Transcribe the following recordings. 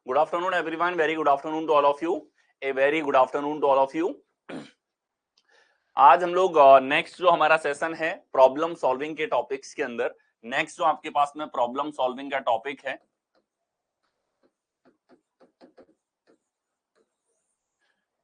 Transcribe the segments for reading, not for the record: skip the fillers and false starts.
Good afternoon, everyone. Very good afternoon to all of you. A very good afternoon to all of you. आज हम लोग next जो हमारा session है problem solving के topics के अंदर, नेक्स्ट जो आपके पास में प्रॉब्लम सॉल्विंग का टॉपिक है,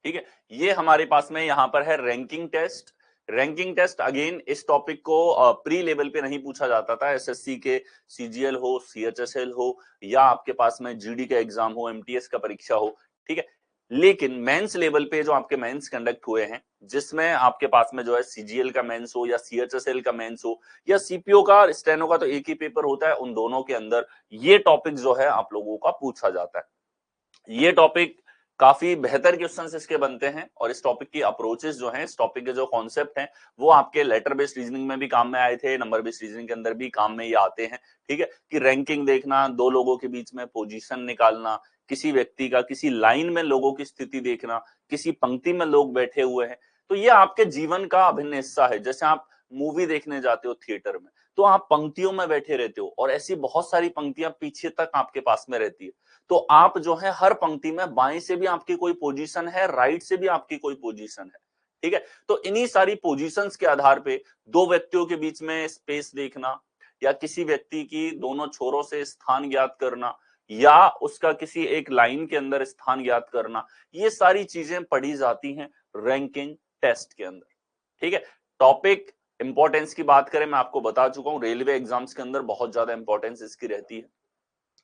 ठीक है, ये हमारे पास में यहाँ पर है ranking test. Ranking test again इस टॉपिक को प्री लेवल पे नहीं पूछा जाता था। एसएससी के सीजीएल हो, सीएचएसएल हो, या आपके पास में जीडी का एग्जाम हो, एमटीएस का परीक्षा हो, ठीक है। लेकिन मेंस लेवल पे जो आपके मेंस कंडक्ट हुए हैं, जिसमें आपके पास में जो है सीजीएल का मेंस हो या सीएचएसएल का मेंस हो या सीपीओ का, स्टेनो का तो एक ही पेपर होता है, उन दोनों के अंदर ये टॉपिक जो है आप लोगों का पूछा जाता है। ये टॉपिक काफी बेहतर क्वेश्चंस इसके बनते हैं और इस टॉपिक की अप्रोचेस जो हैं, इस टॉपिक के जो कॉन्सेप्ट हैं, वो आपके लेटर बेस्ड रीजनिंग में भी काम में आए थे, नंबर बेस्ड रीजनिंग के अंदर भी काम में ये आते हैं, ठीक है। कि रैंकिंग देखना, दो लोगों के बीच में पोजीशन निकालना, किसी व्यक्ति का किसी लाइन में लोगों की स्थिति देखना, किसी पंक्ति में लोग बैठे हुए हैं, तो ये आपके जीवन का अभिन्न हिस्सा है। जैसे आप मूवी देखने जाते हो थिएटर में, तो आप पंक्तियों में बैठे रहते हो और ऐसी बहुत सारी पंक्तियां पीछे तक आपके पास में रहती है, तो आप जो है हर पंक्ति में बाएं से भी आपकी कोई पोजीशन है, राइट से भी आपकी कोई पोजीशन है, ठीक है। तो इन्हीं सारी पोजीशंस के आधार पे दो व्यक्तियों के बीच में स्पेस देखना, या किसी व्यक्ति की दोनों छोरों से स्थान ज्ञात करना, या उसका किसी एक लाइन के अंदर स्थान ज्ञात करना, ये सारी चीजें पढ़ी जाती हैं रैंकिंग टेस्ट के अंदर, ठीक है। टॉपिक इंपॉर्टेंस की बात करें, मैं आपको बता चुका हूं, रेलवे एग्जाम्स के अंदर बहुत ज्यादा इंपॉर्टेंस इसकी रहती है।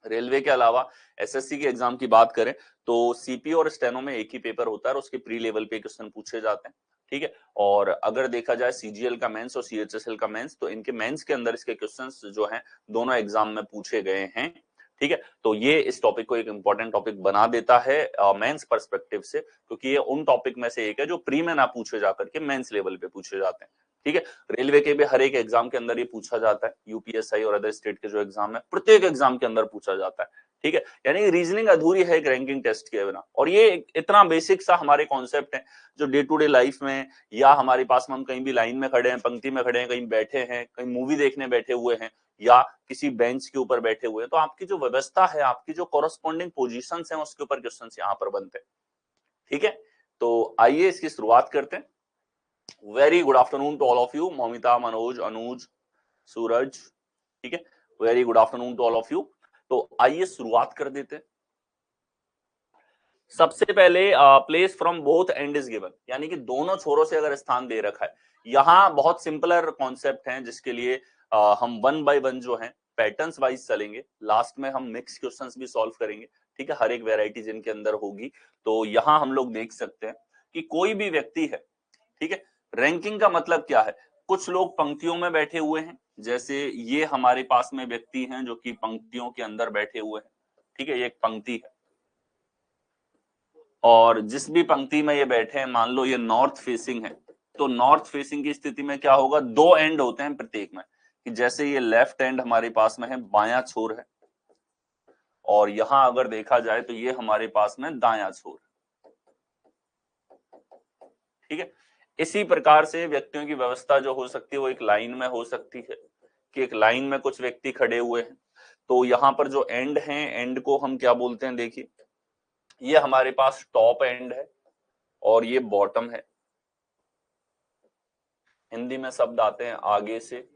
रेलवे के अलावा एसएससी के एग्जाम की बात करें तो सीपीओ और स्टेनो में एक ही पेपर होता है और उसके प्री लेवल पे क्वेश्चन पूछे जाते हैं, ठीक है। और अगर देखा जाए सीजीएल का मेंस और सीएचएसएल का मेंस, तो इनके मेंस के अंदर इसके क्वेश्चंस जो हैं दोनों एग्जाम में पूछे गए हैं, ठीक है। तो ये इस टॉपिक को एक इंपॉर्टेंट टॉपिक बना देता है मेंस पर्सपेक्टिव से, क्योंकि ये उन टॉपिक में से एक है जो प्री में ना पूछे जाकर के मेंस लेवल पे पूछे जाते हैं, ठीक है। रेलवे के भी हर एक एग्जाम के अंदर ये पूछा जाता है, यूपीएसआई और अदर स्टेट के जो एग्जाम है प्रत्येक एग्जाम के अंदर पूछा जाता है, ठीक है। यानी रीजनिंग अधूरी है एक रैंकिंग टेस्ट के बिना। और ये इतना बेसिक सा हमारे कॉन्सेप्ट है जो डे टू डे लाइफ में, या हमारे पास में हम कहीं भी लाइन में खड़े हैं, पंक्ति में खड़े हैं, कहीं बैठे हैं, कहीं मूवी देखने बैठे हुए हैं, या किसी बेंच के ऊपर बैठे हुए हैं, तो आपकी जो व्यवस्था है, आपकी जो कॉरस्पॉन्डिंग पोजीशंस हैं, उसके ऊपर क्वेश्चंस यहाँ पर बनते हैं, ठीक है। तो आइए इसकी शुरुआत करते हैं। Very good afternoon to all of you, Moumita, Manoj, Anuj, Suraj, ठीक है। Very good afternoon to all of you. तो आइए शुरुआत कर देते हैं। सबसे पहले place from both end is given, यानी कि दोनों छोरों से अगर स्थान दे रखा है, यहाँ बहुत सिंपलर कॉन्सेप्ट है जिसके लिए हम वन बाय वन जो है पैटर्न्स वाइज चलेंगे। लास्ट में हम मिक्स क्वेश्चंस भी सॉल्व करेंगे, ठीक है, हर एक वेराइटी जिनके अंदर होगी। तो यहाँ हम लोग देख सकते हैं कि कोई भी व्यक्ति है, ठीक है। रैंकिंग का मतलब क्या है? कुछ लोग पंक्तियों में बैठे हुए हैं, जैसे ये हमारे पास में व्यक्ति हैं जो कि पंक्तियों के अंदर बैठे हुए हैं, ठीक है, ये एक पंक्ति है। और जिस भी पंक्ति में ये बैठे हैं, मान लो ये नॉर्थ फेसिंग है, तो नॉर्थ फेसिंग की स्थिति में क्या होगा, दो एंड होते हैं प्रत्येक में, कि जैसे ये लेफ्ट एंड हमारे पास में है, बायां छोर है, और यहां अगर देखा जाए तो ये हमारे पास में दायां छोर है, ठीक है। इसी प्रकार से व्यक्तियों की व्यवस्था जो हो सकती है वो एक लाइन में हो सकती है, कि एक लाइन में कुछ व्यक्ति खड़े हुए हैं। तो यहाँ पर जो एंड है, एंड को हम क्या बोलते हैं, देखिए ये हमारे पास टॉप एंड है और ये बॉटम है। हिंदी में शब्द आते हैं आगे से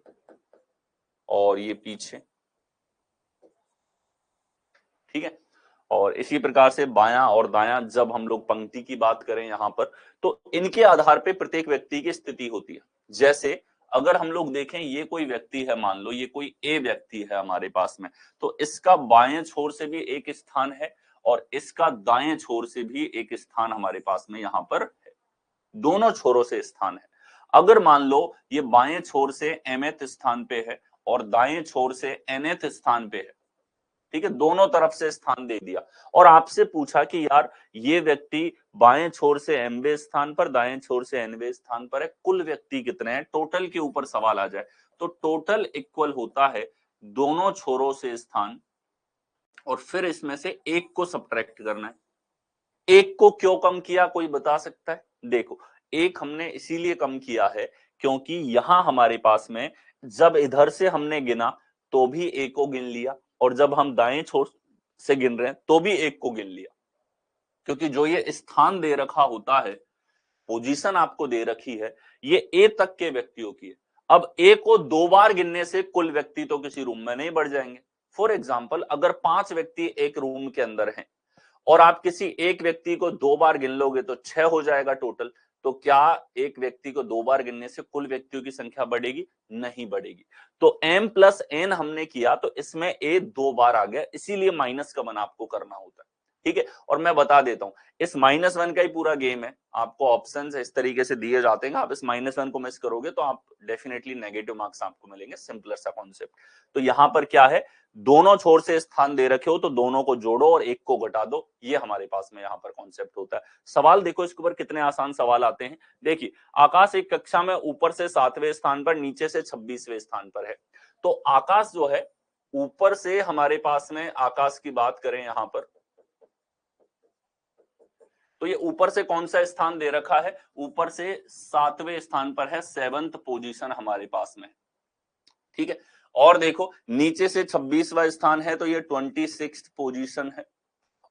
और ये पीछे, ठीक है। और इसी प्रकार से बायां और दायां, जब हम लोग पंक्ति की बात करें यहां पर, तो इनके आधार पे प्रत्येक व्यक्ति की स्थिति होती है। जैसे अगर हम लोग देखें, ये कोई व्यक्ति है, मान लो ये कोई ए व्यक्ति है हमारे पास में, तो इसका बाएं छोर से भी एक स्थान है और इसका दाएं छोर से भी एक स्थान हमारे पास में यहाँ पर है, दोनों छोरों से स्थान है। अगर मान लो ये बाएं छोर से एमएथ स्थान पे है और दाएं छोर से एनएथ स्थान पे है, ठीक है, दोनों तरफ से स्थान दे दिया, और आपसे पूछा कि यार ये व्यक्ति बाएं छोर से एमवे स्थान पर, दाएं छोर से एनवे स्थान पर है, कुल व्यक्ति कितने हैं, टोटल के ऊपर सवाल आ जाए, तो टोटल इक्वल होता है दोनों छोरों से स्थान, और फिर इसमें से एक को सब्ट्रैक्ट करना है। एक को क्यों कम किया, कोई बता सकता है? देखो, एक हमने इसीलिए कम किया है क्योंकि यहां हमारे पास में जब इधर से हमने गिना तो भी एक को गिन लिया, और जब हम दाएं छोर से गिन रहे हैं तो भी एक को गिन लिया, क्योंकि जो ये स्थान दे रखा होता है, पोजीशन आपको दे रखी है, ये ए तक के व्यक्तियों की है। अब ए को 2 बार गिनने से कुल व्यक्ति तो किसी रूम में नहीं बढ़ जाएंगे। फॉर एग्जाम्पल, अगर 5 व्यक्ति एक रूम के अंदर हैं और आप किसी एक व्यक्ति को 2 बार गिन लोगे तो 6 हो जाएगा टोटल। तो क्या एक व्यक्ति को 2 बार गिनने से कुल व्यक्तियों की संख्या बढ़ेगी? नहीं बढ़ेगी। तो m प्लस n हमने किया तो इसमें a 2 बार आ गया, इसीलिए माइनस का वन आपको करना होता है। ठीक है, और मैं बता देता हूं, इस -1 का ही पूरा गेम है। आपको ऑप्शंस इस तरीके से दिए जाते हैं, आप इस -1 को मिस करोगे तो आप डेफिनेटली नेगेटिव मार्क्स आपको मिलेंगे। सिंपलर सा कॉन्सेप्ट। तो यहां पर क्या है, दोनों छोर से स्थान दे रखे हो तो दोनों को जोड़ो और एक को घटा दो, ये हमारे पास में यहाँ पर कॉन्सेप्ट होता है। सवाल देखो इसके ऊपर कितने आसान सवाल आते हैं। देखिए, आकाश एक कक्षा में ऊपर से 7वें स्थान पर, नीचे से 26वें स्थान पर है। तो आकाश जो है, ऊपर से हमारे पास में आकाश की बात करें यहां पर, तो ये ऊपर से कौन सा स्थान दे रखा है? ऊपर से 7वें स्थान पर है, 7th पोजीशन हमारे पास में। ठीक है, और देखो नीचे से 26वां स्थान है तो ये 26th पोजीशन है।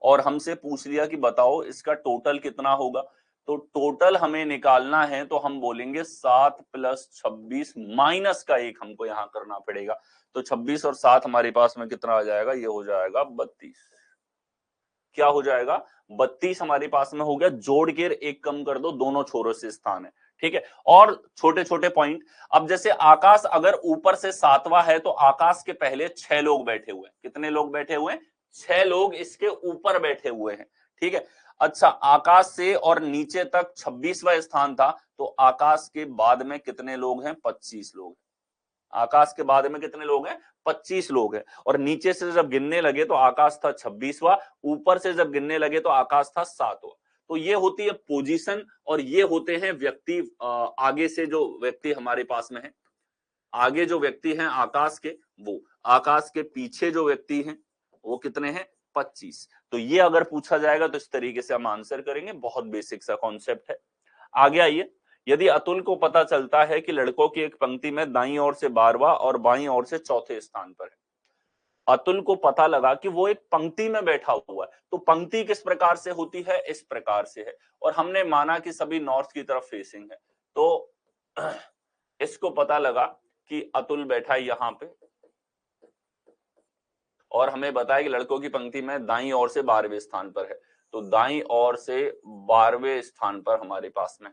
और हमसे पूछ लिया कि बताओ इसका टोटल कितना होगा। तो टोटल हमें निकालना है तो हम बोलेंगे 7 + 26 माइनस का 1 हमको यहां करना पड़ेगा। तो 26 और 7 हमारे पास में कितना आ जाएगा? ये हो जाएगा 32। क्या हो जाएगा? 32 हमारे पास में हो गया। जोड़ के एक कम कर दो, दोनों छोरों से स्थान है। ठीक है, और छोटे छोटे पॉइंट। अब जैसे आकाश अगर ऊपर से 7वां है तो आकाश के पहले 6 लोग बैठे हुए हैं। कितने लोग बैठे हुए हैं? 6 लोग इसके ऊपर बैठे हुए हैं। ठीक है, अच्छा, आकाश से और नीचे तक 26वां स्थान था तो आकाश के बाद में कितने लोग हैं? 25 लोग। आकाश के बाद में कितने लोग हैं? 25 लोग हैं। और नीचे से जब गिनने लगे तो आकाश था 26वां, ऊपर से जब गिनने लगे तो आकाश था 7वां। तो ये होती है पोजीशन और ये होते हैं व्यक्ति। आगे से जो व्यक्ति हमारे पास में है, आगे जो व्यक्ति हैं आकाश के, वो आकाश के पीछे जो व्यक्ति हैं वो कितने हैं? 25। तो ये अगर पूछा जाएगा तो इस तरीके से हम आंसर करेंगे। बहुत बेसिक सा कॉन्सेप्ट है। आगे आइए, यदि अतुल को पता चलता है कि लड़कों की एक पंक्ति में दाईं ओर से 12वां और बाईं ओर से चौथे स्थान पर है। अतुल को पता लगा कि वो एक पंक्ति में बैठा हुआ है। तो पंक्ति किस प्रकार से होती है? इस प्रकार से है। और हमने माना कि सभी नॉर्थ की तरफ फेसिंग है। तो इसको पता लगा कि अतुल बैठा है यहां पे, और हमें बताया कि लड़कों की पंक्ति में दाईं ओर से 12वें स्थान पर है। तो दाईं ओर से 12वें स्थान पर हमारे पास में,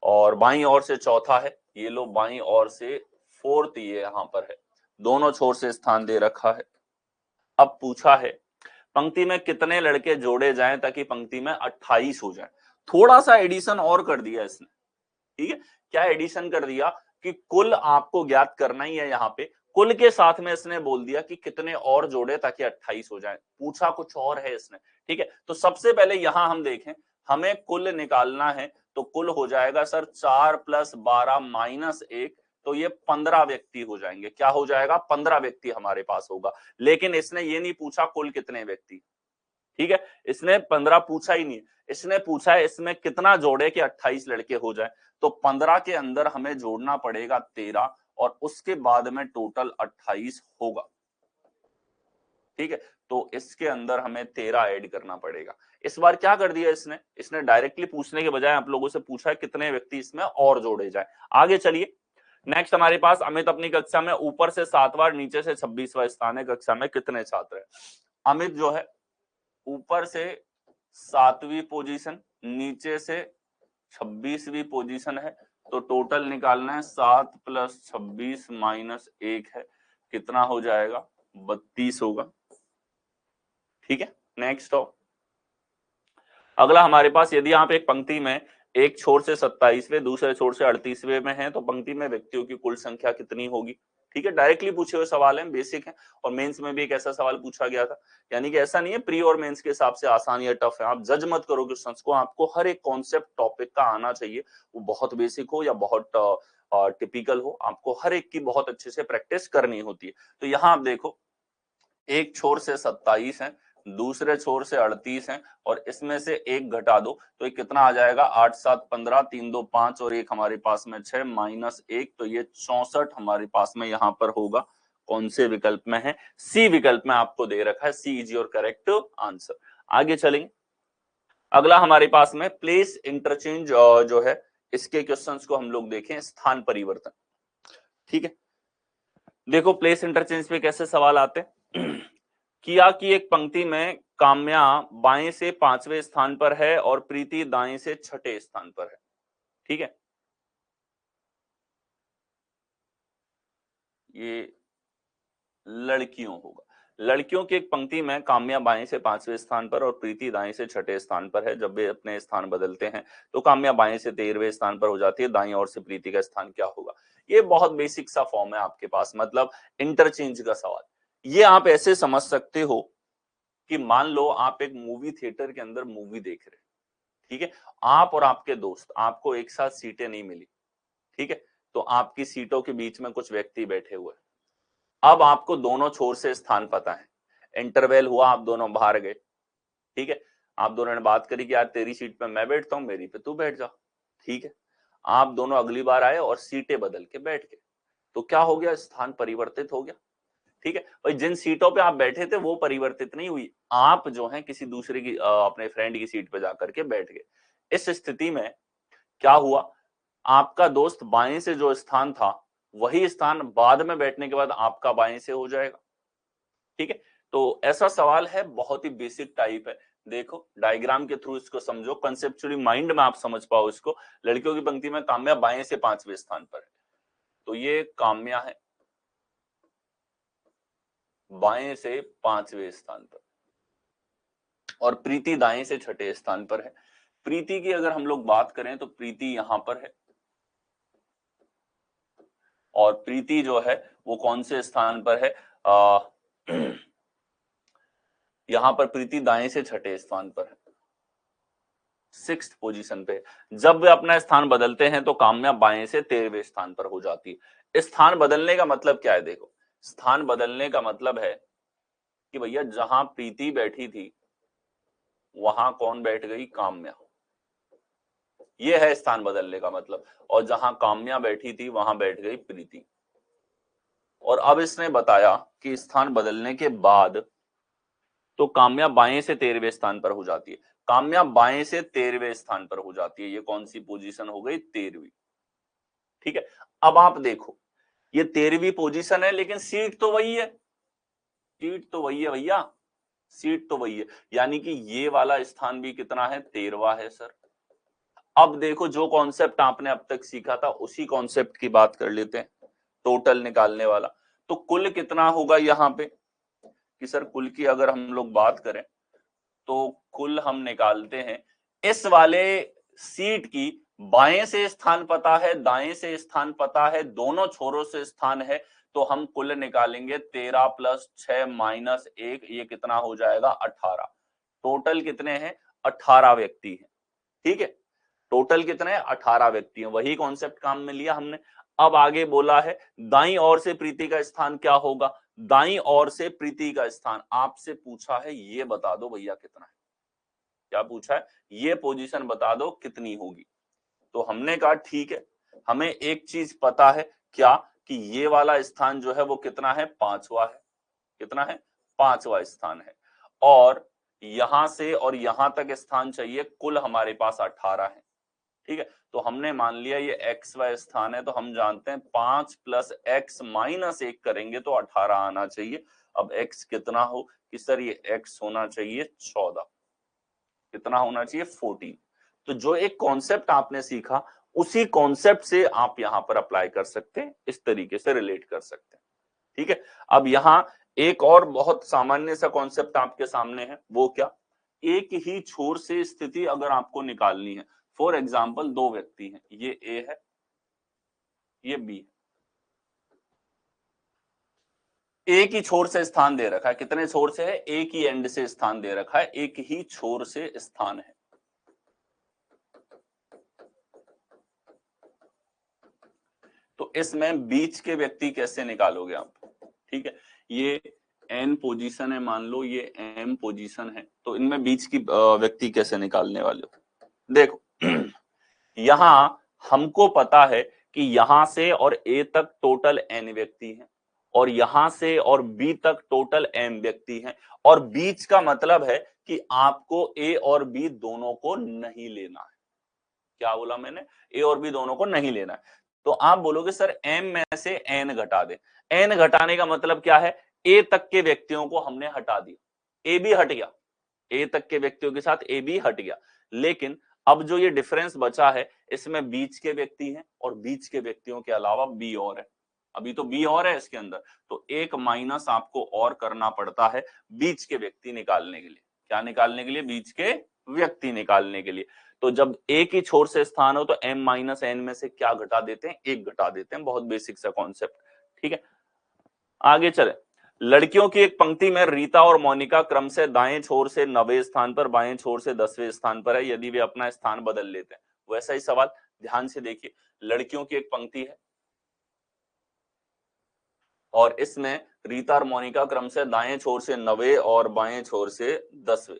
और बाईं ओर से चौथा है। ये लो, बाईं ओर से 4th ये यहां पर है। दोनों छोर से स्थान दे रखा है। अब पूछा है पंक्ति में कितने लड़के जोड़े जाएं ताकि पंक्ति में 28 हो जाए। थोड़ा सा एडिशन और कर दिया इसने। ठीक है, क्या एडिशन कर दिया कि कुल आपको ज्ञात करना ही है। यहाँ पे कुल के साथ में इसने बोल दिया कि कितने और जोड़े ताकि 28 हो जाए। पूछा कुछ और है इसने। ठीक है, तो सबसे पहले यहां हम देखें, हमें कुल निकालना है तो कुल हो जाएगा सर 4 + 12 - 1, तो ये 15 व्यक्ति हो जाएंगे। क्या हो जाएगा? 15 व्यक्ति हमारे पास होगा। लेकिन इसने ये नहीं पूछा कुल कितने व्यक्ति। ठीक है, इसने 15 पूछा ही नहीं, इसने पूछा है इसमें कितना जोड़े कि 28 लड़के हो जाए। तो 15 के अंदर हमें जोड़ना पड़ेगा 13 और उसके बाद में टोटल 28 होगा। ठीक है, तो इसके अंदर हमें 13 ऐड करना पड़ेगा। इस बार क्या कर दिया इसने, इसने डायरेक्टली पूछने के बजाय आप लोगों से पूछा है कितने व्यक्ति इसमें और जोड़े जाए। आगे चलिए, नेक्स्ट हमारे पास अमित अपनी कक्षा में ऊपर से 7वां नीचे से 26वां स्थान है। कक्षा में कितने छात्र हैं? अमित जो है ऊपर से 7वीं पोजीशन, नीचे से 26वीं पोजीशन है। तो टोटल निकालना है 7 + 26 - 1 है। कितना हो जाएगा? 32 होगा। ठीक है, नेक्स्ट हो अगला हमारे पास, यदि आप एक पंक्ति में एक छोर से 27वें दूसरे छोर से 38वें में है तो पंक्ति में व्यक्तियों की कुल संख्या कितनी होगी? ठीक है, डायरेक्टली पूछे हुए सवाल हैं, बेसिक हैं। और मेंस में भी एक ऐसा सवाल पूछा गया था। यानी कि ऐसा नहीं है प्री और मेंस के हिसाब से आसान या टफ है। आप जज मत करो क्वेश्चंस को, आपको हर एक कॉन्सेप्ट टॉपिक का आना चाहिए। वो बहुत बेसिक हो या बहुत टिपिकल हो, आपको हर एक की बहुत अच्छे से प्रैक्टिस करनी होती है। तो यहाँ आप देखो, एक छोर से 27 है, दूसरे छोर से 38 है, और इसमें से एक घटा दो तो ये कितना आ जाएगा? 8 7 15, 3 2 5 और एक हमारे पास में 6 - 1, तो ये 64 हमारे पास में यहाँ पर होगा कौन से विकल्प में है? सी विकल्प में आपको दे रखा है, सी इज योर करेक्ट आंसर। आगे चलेंगे, अगला हमारे पास में प्लेस इंटरचेंज जो है, इसके क्वेश्चंस को हम लोग देखें, स्थान परिवर्तन। ठीक है, देखो प्लेस इंटरचेंज पे कैसे सवाल आते हैं। किया की एक पंक्ति में काम्या बाएं से 5वें स्थान पर है और प्रीति दाएं से 6ठे स्थान पर है। ठीक है, ये लड़कियों होगा। लड़कियों की एक पंक्ति में काम्या बाएं से 5वें स्थान पर और प्रीति दाएं से 6ठे स्थान पर है। जब वे अपने स्थान बदलते हैं तो काम्या बाएं से 13वें स्थान पर हो जाती है, दाईं ओर से प्रीति का स्थान क्या होगा? ये बहुत बेसिक सा फॉर्म है आपके पास, मतलब इंटरचेंज का सवाल। ये आप ऐसे समझ सकते हो कि मान लो आप एक मूवी थिएटर के अंदर मूवी देख रहे हैं, ठीक है, आप और आपके दोस्त, आपको एक साथ सीटें नहीं मिली, ठीक है, तो आपकी सीटों के बीच में कुछ व्यक्ति बैठे हुए, अब आपको दोनों छोर से स्थान पता है, इंटरवेल हुआ, आप दोनों बाहर गए, ठीक है, आप दोनों ने बात करी कि यार तेरी सीट पे मैं बैठता हूं, मेरी पे तू बैठ जा, ठीक है, आप दोनों अगली बार आए और सीटें बदल के बैठ गए, तो क्या हो गया? स्थान परिवर्तित हो गया। ठीक है भाई, जिन सीटों पे आप बैठे थे वो परिवर्तित नहीं हुई, आप जो है किसी दूसरे की अपने फ्रेंड की सीट पे जाकर के बैठ गए। इस स्थिति में क्या हुआ? आपका दोस्त बाएं से जो स्थान था वही स्थान बाद में बैठने के बाद आपका बाएं से हो जाएगा। ठीक है, तो ऐसा सवाल है, बहुत ही बेसिक टाइप है। देखो डायग्राम के थ्रू इसको समझो, कंसेप्चुअली माइंड में आप समझ पाओ इसको। लड़कियों की पंक्ति में काम्या बाएं से 5वें स्थान पर है, तो ये काम्या है बाएं से 5वें स्थान पर और प्रीति दाएं से 6ठे स्थान पर है। प्रीति की अगर हम लोग बात करें तो प्रीति यहां पर है और प्रीति जो है वो कौन से स्थान पर है? यहां पर प्रीति दाएं से 6ठे स्थान पर है, 6th पोजीशन पे। जब वे अपना स्थान बदलते हैं तो काम्या बाएं से 13वें स्थान पर हो जाती है। स्थान बदलने का मतलब क्या है? देखो, स्थान बदलने का मतलब है कि भैया जहां प्रीति बैठी थी वहां कौन बैठ गई? काम्या। ये है स्थान बदलने का मतलब। और जहां काम्या बैठी थी वहां बैठ गई प्रीति। और अब इसने बताया कि स्थान बदलने के बाद तो काम्या बाएं से 13वें स्थान पर हो जाती है। काम्या बाएं से 13वें स्थान पर हो जाती है, ये कौन सी पोजीशन हो गई? 13वीं। ठीक है, अब आप देखो ये 13वीं पोजीशन है लेकिन सीट तो वही है, सीट तो वही है भैया, सीट तो वही है, यानी कि ये वाला स्थान भी कितना है? 13वां है सर। अब देखो जो कॉन्सेप्ट आपने अब तक सीखा था उसी कॉन्सेप्ट की बात कर लेते हैं, टोटल निकालने वाला। तो कुल कितना होगा यहाँ पे कि सर कुल की अगर हम लोग बात करें तो कुल हम निकालते हैं इस वाले सीट की, बाएं से स्थान पता है, दाएं से स्थान पता है, दोनों छोरों से स्थान है, तो हम कुल निकालेंगे 13 + 6 - 1, ये कितना हो जाएगा? 18। टोटल कितने हैं? 18 व्यक्ति हैं। ठीक है, टोटल कितने हैं? 18 व्यक्ति हैं। वही कॉन्सेप्ट काम में लिया हमने। अब आगे बोला है दाईं ओर से प्रीति का स्थान क्या होगा? दाईं ओर से प्रीति का स्थान आपसे पूछा है, ये बता दो भैया कितना है। क्या पूछा है? ये पोजीशन बता दो कितनी होगी। तो हमने कहा ठीक है, हमें एक चीज पता है, क्या? कि ये वाला स्थान जो है वो कितना है? 5वां है। कितना है? 5वां स्थान है। और यहां से और यहां तक स्थान चाहिए, कुल हमारे पास 18 है। ठीक है, तो हमने मान लिया ये XY स्थान है, तो हम जानते हैं 5 + x - 1 करेंगे तो 18 आना चाहिए। अब x कितना हो कि सर ये x होना चाहिए 14। कितना होना चाहिए? 14। तो जो एक कॉन्सेप्ट आपने सीखा उसी कॉन्सेप्ट से आप यहां पर अप्लाई कर सकते हैं, इस तरीके से रिलेट कर सकते हैं। ठीक है, अब यहां एक और बहुत सामान्य सा कॉन्सेप्ट आपके सामने है, वो क्या? एक ही छोर से स्थिति अगर आपको निकालनी है, फॉर एग्जाम्पल दो व्यक्ति हैं, ये ए है, ये बी है, एक ही छोर से स्थान दे रखा है। कितने छोर से है? एक ही एंड से स्थान दे रखा है, एक ही छोर से स्थान है। तो इसमें बीच के व्यक्ति कैसे निकालोगे आप? ठीक है, ये एन पोजीशन है, मान लो ये एम पोजीशन है, तो इनमें बीच की व्यक्ति कैसे निकालने वाले हो? देखो यहां हमको पता है कि यहां से और ए तक टोटल एन व्यक्ति हैं। और यहां से और बी तक टोटल m व्यक्ति हैं, और बीच का मतलब है कि आपको a और b दोनों को नहीं लेना है। क्या बोला मैंने? a और b दोनों को नहीं लेना है। तो आप बोलोगे सर m में से n घटा दे। n घटाने का मतलब क्या है? a तक के व्यक्तियों को हमने हटा दिया, a भी हट गया, ए तक के व्यक्तियों के साथ ए भी हट गया, लेकिन अब जो ये डिफरेंस बचा है इसमें बीच के व्यक्ति हैं और बीच के व्यक्तियों के अलावा बी और है। अभी तो बी और है इसके अंदर, तो एक माइनस आपको और करना पड़ता है बीच के व्यक्ति निकालने के लिए। क्या निकालने के लिए? बीच के व्यक्ति निकालने के लिए। तो जब एक ही छोर से स्थान हो तो m माइनस एन में से क्या घटा देते हैं? एक घटा देते हैं। बहुत बेसिक सा कॉन्सेप्ट, ठीक है। आगे चले। लड़कियों की एक पंक्ति में रीता और मोनिका क्रम से दाएं छोर से 9वें स्थान पर, बाएं छोर से 10वें स्थान पर है। यदि वे अपना स्थान बदल लेते हैं, वैसा ही सवाल ध्यान से देखिए। लड़कियों की एक पंक्ति है और इसमें रीता और मोनिका क्रम से दाएं छोर से 9वें और बाएं छोर से 10वें।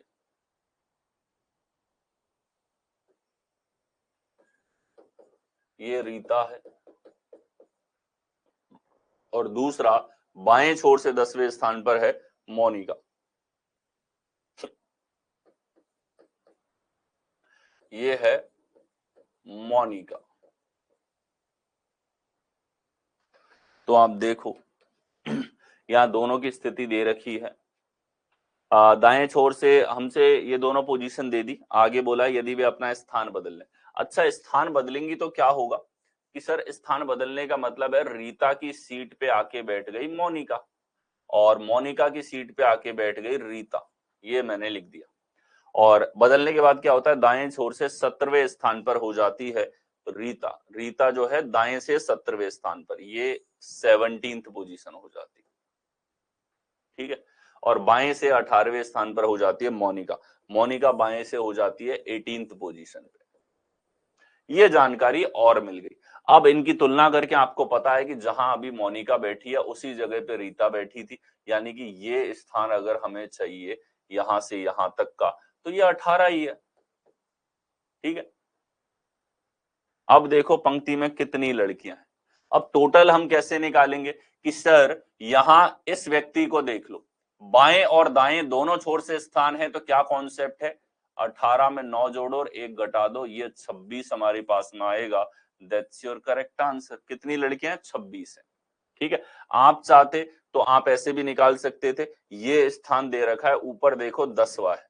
ये रीता है और दूसरा बाएं छोर से 10वें स्थान पर है मोनिका। ये है मोनिका। तो आप देखो यहां दोनों की स्थिति दे रखी है। दाएं छोर से हमसे ये दोनों पोजीशन दे दी, आगे बोला यदि वे अपना स्थान बदल लें। अच्छा, स्थान बदलेंगी तो क्या होगा कि सर स्थान बदलने का मतलब है रीता की सीट पे आके बैठ गई मोनिका और मोनिका की सीट पे आके बैठ गई रीता। ये मैंने लिख दिया। और बदलने के बाद क्या होता है? दाएं छोर से 17वें स्थान पर हो जाती है रीता। रीता जो है दाएं से 17वें स्थान पर, ये 17th पोजीशन हो जाती है, ठीक है। और बाएं से 18वें स्थान पर हो जाती है मोनिका। मोनिका बाएं से हो जाती है 18th पोजीशन पे। ये जानकारी और मिल गई। अब इनकी तुलना करके आपको पता है कि जहां अभी मोनिका बैठी है उसी जगह पे रीता बैठी थी, यानी कि ये स्थान अगर हमें चाहिए यहां से यहां तक का तो ये 18 ही है, ठीक है। अब देखो पंक्ति में कितनी लड़कियां हैं। अब टोटल हम कैसे निकालेंगे कि सर यहां इस व्यक्ति को देख लो, बाएं और दाएं दोनों छोर से स्थान है, तो क्या कॉन्सेप्ट है? 18 में 9 जोड़ो और 1 घटा दो, ये 26 हमारे पास में आएगा। That's your correct answer. कितनी लड़कियां हैं? 26 है, ठीक है। आप चाहते तो आप ऐसे भी निकाल सकते थे, ये स्थान दे रखा है ऊपर देखो 10वां है,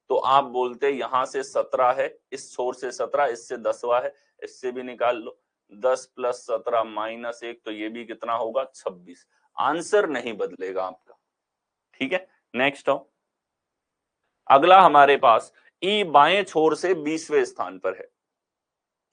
तो आप बोलते यहां से 17 है, इस छोर से 17, इससे 10वां है, इससे भी निकाल लो। 10 + 17 - 1, तो ये भी कितना होगा? 26। आंसर नहीं बदलेगा आपका, ठीक है। नेक्स्ट आओ। अगला हमारे पास ई बाएं छोर से 20वें स्थान पर है।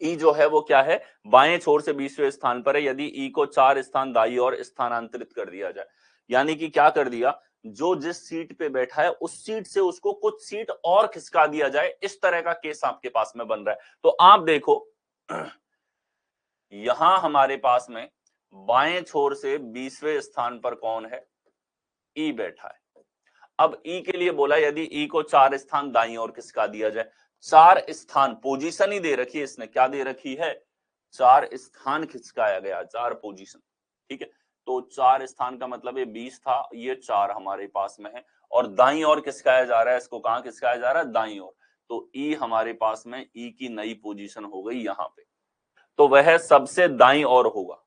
ई जो है वो क्या है? बाएं छोर से 20वें स्थान पर है। यदि ई को 4 स्थान दाई और स्थानांतरित कर दिया जाए, यानी कि क्या कर दिया, जो जिस सीट पे बैठा है उस सीट से उसको कुछ सीट और खिसका दिया जाए, इस तरह का केस आपके पास में बन रहा है। तो आप देखो यहां हमारे पास में बाएं छोर से 20वें स्थान पर कौन है? ई बैठा है। अब ई के लिए बोला यदि ई को 4 स्थान दाईं ओर खिसका दिया जाए। 4 स्थान पोजीशन ही दे रखी है इसने, क्या दे रखी है? 4 स्थान खिसकाया गया, 4 पोजीशन, ठीक है। तो 4 स्थान का मतलब ये 20 था, ये 4 हमारे पास में है और दाईं ओर खिसकाया जा रहा है। इसको कहां खिसकाया जा रहा है? दाईं ओर। तो ई हमारे पास में ई की नई पोजीशन हो गई यहां पे, तो वह सबसे दाईं ओर होगा।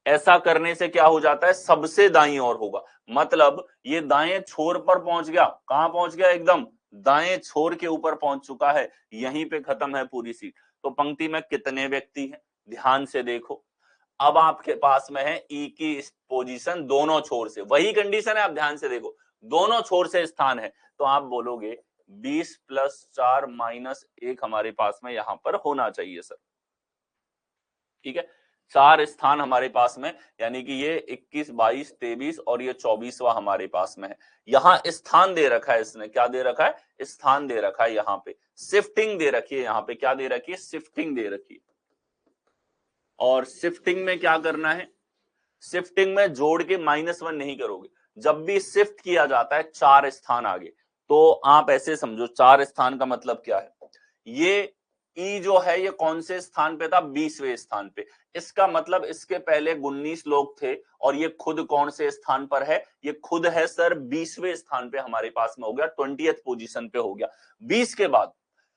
ऐसा करने से क्या हो जाता है? सबसे दाईं ओर होगा, मतलब ये दाएं छोर पर पहुंच गया। कहां पहुंच गया? एकदम दाएं छोर के ऊपर पहुंच चुका है, यहीं पे खत्म है पूरी सीट। तो पंक्ति में कितने व्यक्ति हैं? ध्यान से देखो। अब आपके पास में है ई की पोजीशन दोनों छोर से, वही कंडीशन है, आप ध्यान से देखो, दोनों छोर से स्थान है। तो आप बोलोगे 20 + 4 - 1 हमारे पास में यहां पर होना चाहिए सर, ठीक है। 4 स्थान हमारे पास में, यानी कि ये 21, 22, 23 और ये 24वां हमारे पास में है। यहां स्थान दे रखा है इसने, क्या दे रखा है? स्थान दे रखा है। यहां पे शिफ्टिंग दे रखी है, यहां पे क्या दे रखी है? शिफ्टिंग दे रखी है। और शिफ्टिंग में क्या करना है? शिफ्टिंग में जोड़ के -1 नहीं करोगे। जब भी शिफ्ट किया जाता है 4 स्थान आगे, तो आप ऐसे समझो, 4 स्थान का मतलब क्या है? ये ई जो है ये कौन से स्थान पे था, 20वें स्थान पे। इसका मतलब इसके पहले 19 लोग थे और ये खुद कौन से स्थान पर है, ये खुद है सर 20वें स्थान पे हमारे पास में हो गया, 20th पोजीशन पे हो गया। 20 के बाद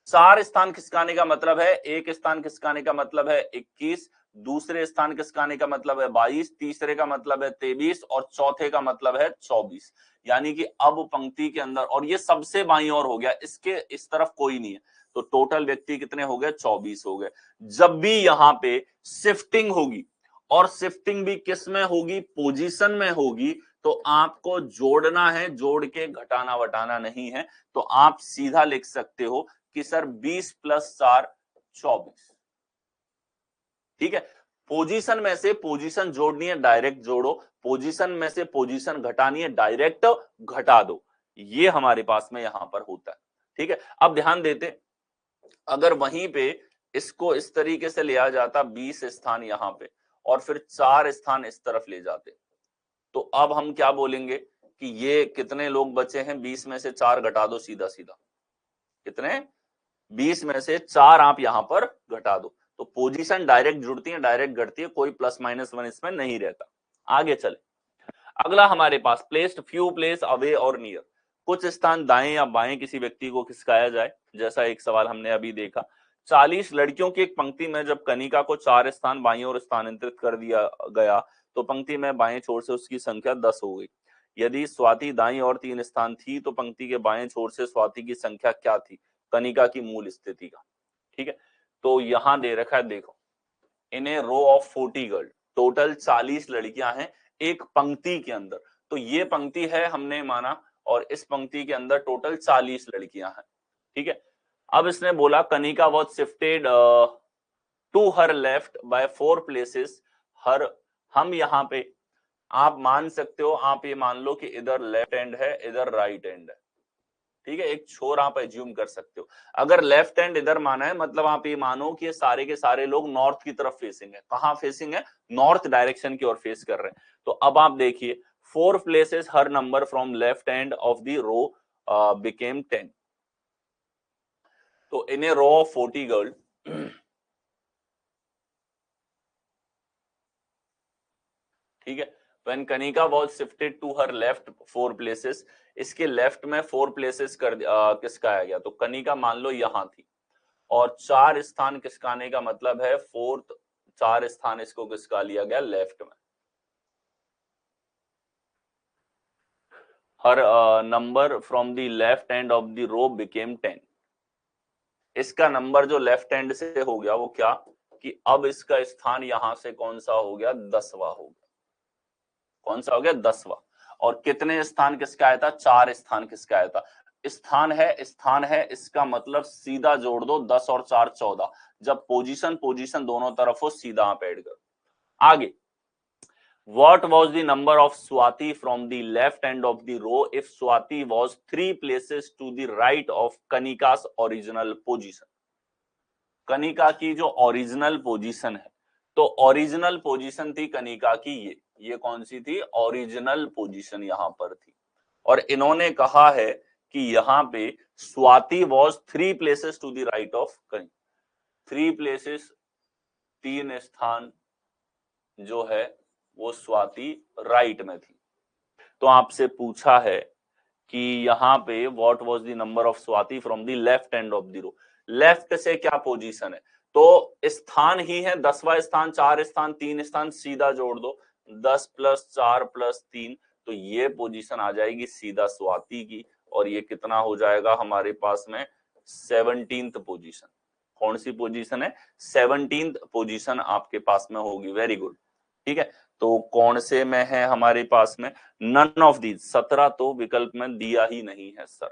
4 स्थान खिसकाने का मतलब है, एक स्थान खिसकाने का मतलब है 21, दूसरे स्थान खिसकाने का मतलब है 22, तीसरे का मतलब है 23 और चौथे का मतलब है 24। यानी कि अब पंक्ति के अंदर, और ये सबसे बाईं ओर हो गया, इसके इस तरफ कोई नहीं है, तो टोटल व्यक्ति कितने हो गए, 24 हो गए। जब भी यहां पे शिफ्टिंग होगी, और शिफ्टिंग भी किस में होगी, पोजीशन में होगी, तो आपको जोड़ना है, जोड़ के घटाना वटाना नहीं है। तो आप सीधा लिख सकते हो कि सर 20 + 4 24। ठीक है, पोजीशन में से पोजीशन जोड़नी है, डायरेक्ट जोड़ो, पोजीशन में से पोजीशन घटानी है, डायरेक्ट घटा दो। ये हमारे पास में यहां पर होता है। ठीक है, अब ध्यान देते, अगर वहीं पे इसको इस तरीके से लिया जाता, 20 स्थान यहां पे और फिर 4 स्थान इस तरफ ले जाते, तो अब हम क्या बोलेंगे कि ये कितने लोग बचे हैं, 20 में से 4 घटा दो, सीधा सीधा कितने, 20 में से 4 आप यहां पर घटा दो, तो पोजीशन डायरेक्ट जुड़ती है, डायरेक्ट घटती है, कोई +-1 इसमें नहीं रहता। आगे चले, अगला हमारे पास प्लेस्ड फ्यू प्लेस अवे और नियर, कुछ स्थान दाएं या बाएं किसी व्यक्ति को खिसकाया जाए, जैसा एक सवाल हमने अभी देखा। 40 लड़कियों की एक पंक्ति में जब कनिका को 4 स्थान बाईं ओर स्थानांतरित कर दिया गया, तो पंक्ति में बाएं छोर से उसकी संख्या 10 हो गई। यदि स्वाति दाईं ओर 3 स्थान थी, तो पंक्ति के बाएं छोर से स्वाति की संख्या क्या थी, कनिका की मूल स्थिति का। ठीक है, तो यहां दे रखा है, देखो, इन a row of 40 girl, total 40 लड़कियां हैं एक पंक्ति के अंदर, तो ये पंक्ति है हमने माना, और इस पंक्ति के अंदर टोटल 40 लड़कियां हैं। ठीक है, अब इसने बोला Kanika was shifted to her left by 4 places her, हम यहाँ पे आप मान सकते हो, आप ये मान लो कि इधर लेफ्ट हैंड है, इधर राइट हैंड है। ठीक है, एक छोर आप एज्यूम कर सकते हो। अगर लेफ्ट हैंड इधर माना है, मतलब आप ये मानो कि ये सारे के सारे लोग नॉर्थ की तरफ फेसिंग है। कहां फेसिंग है, नॉर्थ डायरेक्शन की ओर फेस कर रहे हैं। तो अब आप देखिए, 4 प्लेसेस हर number from left hand of the row became 10। तो इन ए रो ऑफ 40 गर्ल, ठीक है, when Kanika was shifted to her left 4 places, इसके लेफ्ट में 4 प्लेसेस कर किसका आ गया, तो कनिका मान लो यहां थी, और 4 स्थान किसकाने का मतलब है, फोर्थ 4 स्थान इसको किसका लिया गया, लेफ्ट में। Her number from the left end of the row became 10। इसका नंबर जो लेफ्ट हैंड से हो गया वो क्या, कि अब इसका स्थान यहां से कौन सा हो गया, 10वां हो गया। कौन सा हो गया, 10वां। और कितने स्थान किसका आया था, 4 स्थान किसका आया था, स्थान है, स्थान है, इसका मतलब सीधा जोड़ दो, 10 और 4 14। जब पोजीशन पोजीशन दोनों तरफ हो, सीधा आप ऐड करो। आगे, what was the number of Swati from the left end of the row if Swati was 3 places to the right of Kanika's original position? Kanika की जो ओरिजिनल पोजीशन है, तो ओरिजिनल पोजीशन थी कनिका की, ये कौन सी थी, ओरिजिनल पोजीशन यहां पर थी। और इन्होंने कहा है कि यहां पे Swati was 3 places to the right of Kanika, 3 places, 3 स्थान जो है वो स्वाति राइट में थी। तो आपसे पूछा है कि यहाँ पे what was the number of Swati from the left end of the row, left से क्या पोजीशन है, तो स्थान ही है 10वां स्थान, 4 स्थान, 3 स्थान, सीधा जोड़ दो, 10 + 4 + 3, तो ये पोजीशन आ जाएगी सीधा स्वाति की, और ये कितना हो जाएगा हमारे पास में, 17th पोजीशन। कौन सी पोजीशन है, 17th पोजीशन आपके पास में होगी। Very good. ठीक है, तो कौन से में है हमारे पास में, नन ऑफ दीज, 17 तो विकल्प में दिया ही नहीं है सर।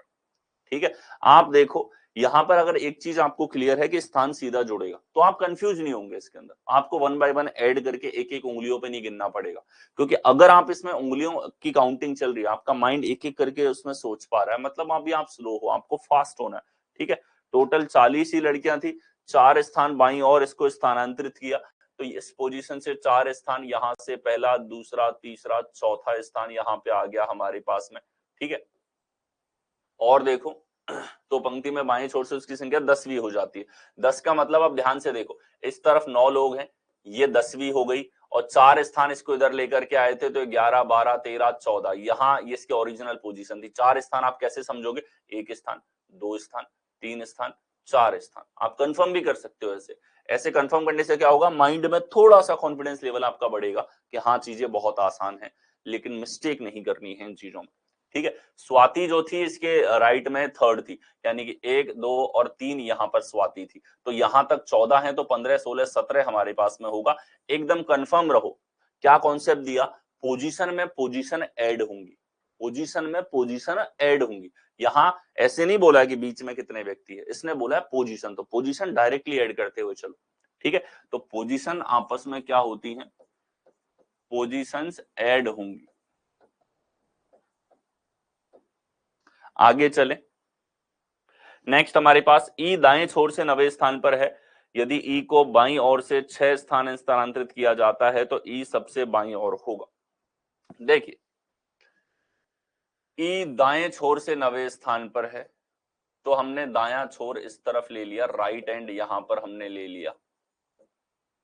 ठीक है, आप देखो यहां पर अगर एक चीज आपको क्लियर है कि स्थान सीधा जुड़ेगा, तो आप कंफ्यूज नहीं होंगे इसके अंदर, आपको 1 बाय 1 ऐड करके एक एक उंगलियों पे नहीं गिनना पड़ेगा, क्योंकि अगर आप इसमें उंगलियों की काउंटिंग चल रही है, आपका माइंड एक एक करके उसमें सोच पा रहा है, मतलब अभी आप स्लो हो, आपको फास्ट होना है। ठीक है, टोटल 40 ही लड़कियां थी, 4 स्थान बाईं और इसको स्थानांतरित किया, तो इस पोजीशन से 4 स्थान यहां से पहला, दूसरा, तीसरा, चौथा स्थान यहां पे आ गया हमारे पास में। ठीक है, और देखो तो पंक्ति में बाएं छोर से उसकी संख्या 10वीं हो जाती है। 10 का मतलब अब ध्यान से देखो, इस तरफ 9 लोग हैं, ये 10वीं हो गई, और 4 स्थान इसको इधर लेकर के आए थे, तो 11, 12, 13, 14 यहाँ ये इसकी ओरिजिनल पोजीशन थी। 4 स्थान आप कैसे समझोगे? 1 स्थान, 2 स्थान, 3 स्थान, 4 स्थान। आप कंफर्म भी कर सकते हो ऐसे। ऐसे कंफर्म करने से क्या होगा, माइंड में थोड़ा सा कॉन्फिडेंस लेवल आपका बढ़ेगा कि हाँ चीजें बहुत आसान है, लेकिन मिस्टेक नहीं करनी है इन चीजों में। ठीक है, स्वाति जो थी इसके राइट में थर्ड थी, यानी कि 1, 2 और 3 यहाँ पर स्वाति थी। तो यहां तक 14 है, तो 15, 16, 17 हमारे पास में होगा। एकदम कंफर्म रहो। क्या कॉन्सेप्ट दिया? पोजीशन में पोजीशन ऐड होंगी, पोजीशन में पोजीशन ऐड होंगी। यहां ऐसे नहीं बोला कि बीच में कितने व्यक्ति है, इसने बोला है पोजीशन, तो पोजीशन डायरेक्टली ऐड करते हुए चलो। ठीक है, तो पोजीशन आपस में क्या होती है? पोजीशंस ऐड होंगी। आगे चले, नेक्स्ट हमारे पास ई दाएं छोर से 9वें स्थान पर है। यदि ई को बाईं ओर से 6 स्थान स्थानांतरित किया जाता है तो ई सबसे बाईं ओर होगा। देखिए, ई दाएं छोर से 9वें स्थान पर है, तो हमने दायां छोर इस तरफ ले लिया, राइट एंड यहां पर हमने ले लिया,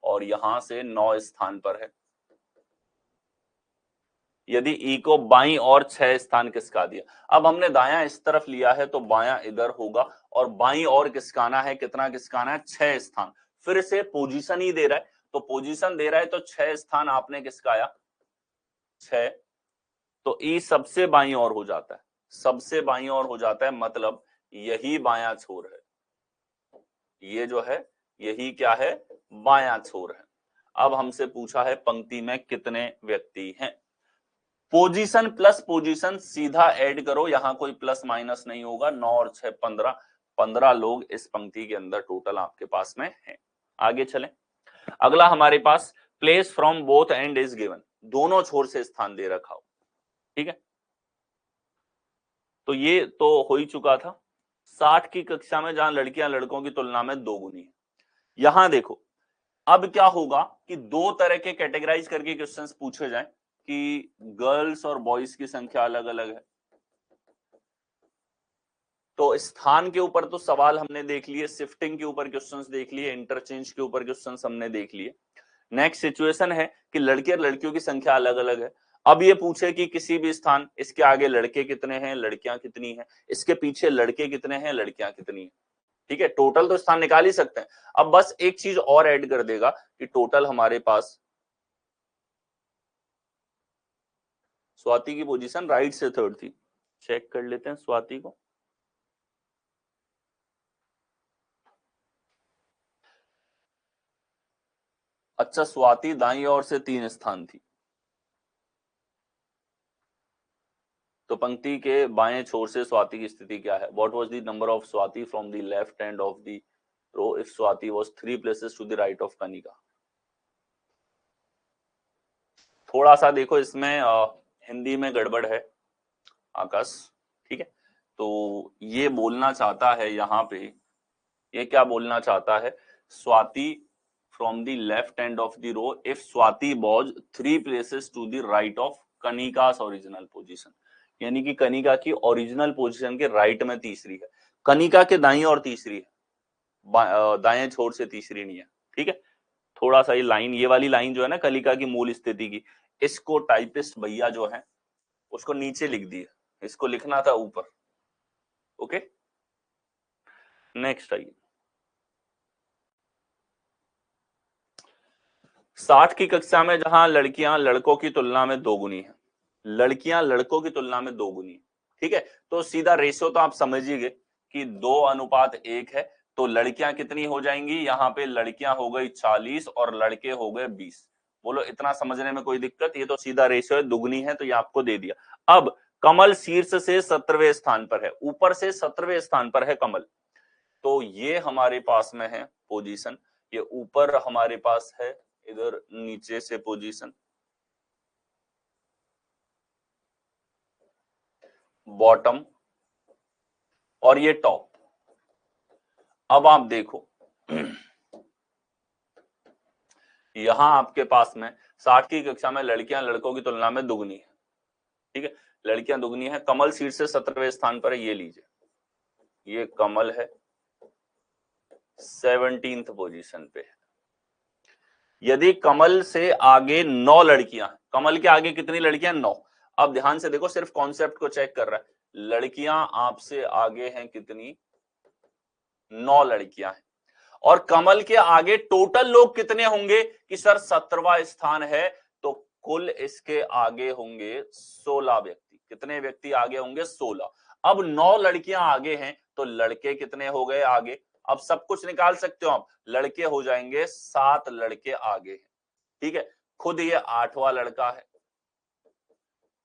और यहां से 9 स्थान पर है। यदि ई को बाईं और 6 स्थान किसका दिया, अब हमने दायां इस तरफ लिया है तो बायां इधर होगा, और बाईं और किसकाना है, कितना किसकाना है? 6 स्थान। फिर से पोजीशन ही दे रहा है, तो पोजीशन दे रहा है तो 6 स्थान आपने किसका आया? 6। तो ई सबसे बाईं ओर हो जाता है, सबसे बाईं ओर हो जाता है, मतलब यही बायां छोर है। ये जो है यही क्या है? बायां छोर है। अब हमसे पूछा है पंक्ति में कितने व्यक्ति हैं। पोजीशन प्लस पोजीशन सीधा ऐड करो, यहां कोई प्लस माइनस नहीं होगा। 9 और 6 15, 15 लोग इस पंक्ति के अंदर टोटल आपके पास में हैं। आगे चलें, अगला हमारे पास place from both end is given, दोनों छोर से स्थान दे रखा हो। ठीक है, तो ये तो हो ही चुका था। 60 की कक्षा में जहां लड़कियां लड़कों की तुलना में 2 गुनी है। यहां देखो, अब क्या होगा कि 2 तरह के कैटेगराइज करके क्वेश्चंस पूछे जाएं कि गर्ल्स और बॉयज की संख्या अलग अलग है। तो स्थान के ऊपर तो सवाल हमने देख लिए, शिफ्टिंग के ऊपर क्वेश्चंस देख लिए, इंटरचेंज के ऊपर क्वेश्चंस हमने देख लिए। नेक्स्ट सिचुएशन है कि लड़के और लड़कियों की संख्या अलग अलग है। अब ये पूछे कि किसी भी स्थान, इसके आगे लड़के कितने हैं, लड़कियां कितनी हैं, इसके पीछे लड़के कितने हैं, लड़कियां कितनी हैं। ठीक है, टोटल तो स्थान निकाल ही सकते हैं। अब बस एक चीज और ऐड कर देगा कि टोटल हमारे पास स्वाति की पोजीशन राइट से थर्ड थी। चेक कर लेते हैं स्वाति को। अच्छा, स्वाति दाईं ओर से 3 स्थान थी, तो पंक्ति के बाएं छोर से स्वाति की स्थिति क्या है? What was the number of Swati from the left end of the row if Swati was 3 places to the right of Kanika. थोड़ा सा देखो, इसमें हिंदी में गड़बड़ है आकाश। ठीक है, तो ये बोलना चाहता है यहाँ पे, ये क्या बोलना चाहता है? Swati from the left end of the row if Swati was 3 places to the right of Kanika's original position, यानी कि कनिका की ओरिजिनल पोजीशन के राइट में तीसरी है, कनिका के दाईं और तीसरी है, दाएं छोर से तीसरी नहीं है। ठीक है, थोड़ा सा ये लाइन, ये वाली लाइन जो है ना कनिका की मूल स्थिति की, इसको टाइपिस्ट भैया जो है उसको नीचे लिख दिया, इसको लिखना था ऊपर। ओके, नेक्स्ट आइए। 60 की कक्षा में जहां लड़कियां लड़कों की तुलना में 2 गुनी है, लड़कियां लड़कों की तुलना में 2 गुनी है। ठीक है, तो सीधा रेशियो तो आप समझिए कि 2:1 है, तो लड़कियां कितनी हो जाएंगी? यहाँ पे लड़कियां हो गई 40 और लड़के हो गए 20। बोलो, इतना समझने में कोई दिक्कत? ये तो सीधा रेशियो है, दुगनी है, तो ये आपको दे दिया। अब कमल शीर्ष से 17वें स्थान पर है, ऊपर से 17वें स्थान पर है कमल, तो ये हमारे पास में है पोजीशन। ये ऊपर हमारे पास है, इधर नीचे से पोजीशन, बॉटम, और ये टॉप। अब आप देखो यहां आपके पास में 60 की कक्षा में लड़कियां लड़कों की तुलना में दुगनी है। ठीक है, लड़कियां दुगनी है, कमल सीट से 17वें स्थान पर है, ये लीजिए, ये कमल है 17th पोजीशन पे है। यदि कमल से आगे 9 लड़कियां, कमल के आगे कितनी लड़कियां? 9। अब ध्यान से देखो, सिर्फ कॉन्सेप्ट को चेक कर रहा है। लड़कियां आपसे आगे हैं कितनी? 9 लड़कियां हैं। और कमल के आगे टोटल लोग कितने होंगे कि सर 17वां स्थान है, तो कुल इसके आगे होंगे 16 व्यक्ति। कितने व्यक्ति आगे होंगे? 16। अब 9 लड़कियां आगे हैं तो लड़के कितने हो गए आगे? अब सब कुछ निकाल सकते हो आप। लड़के हो जाएंगे 7 लड़के आगे हैं। ठीक है, खुद ये 8वां लड़का है।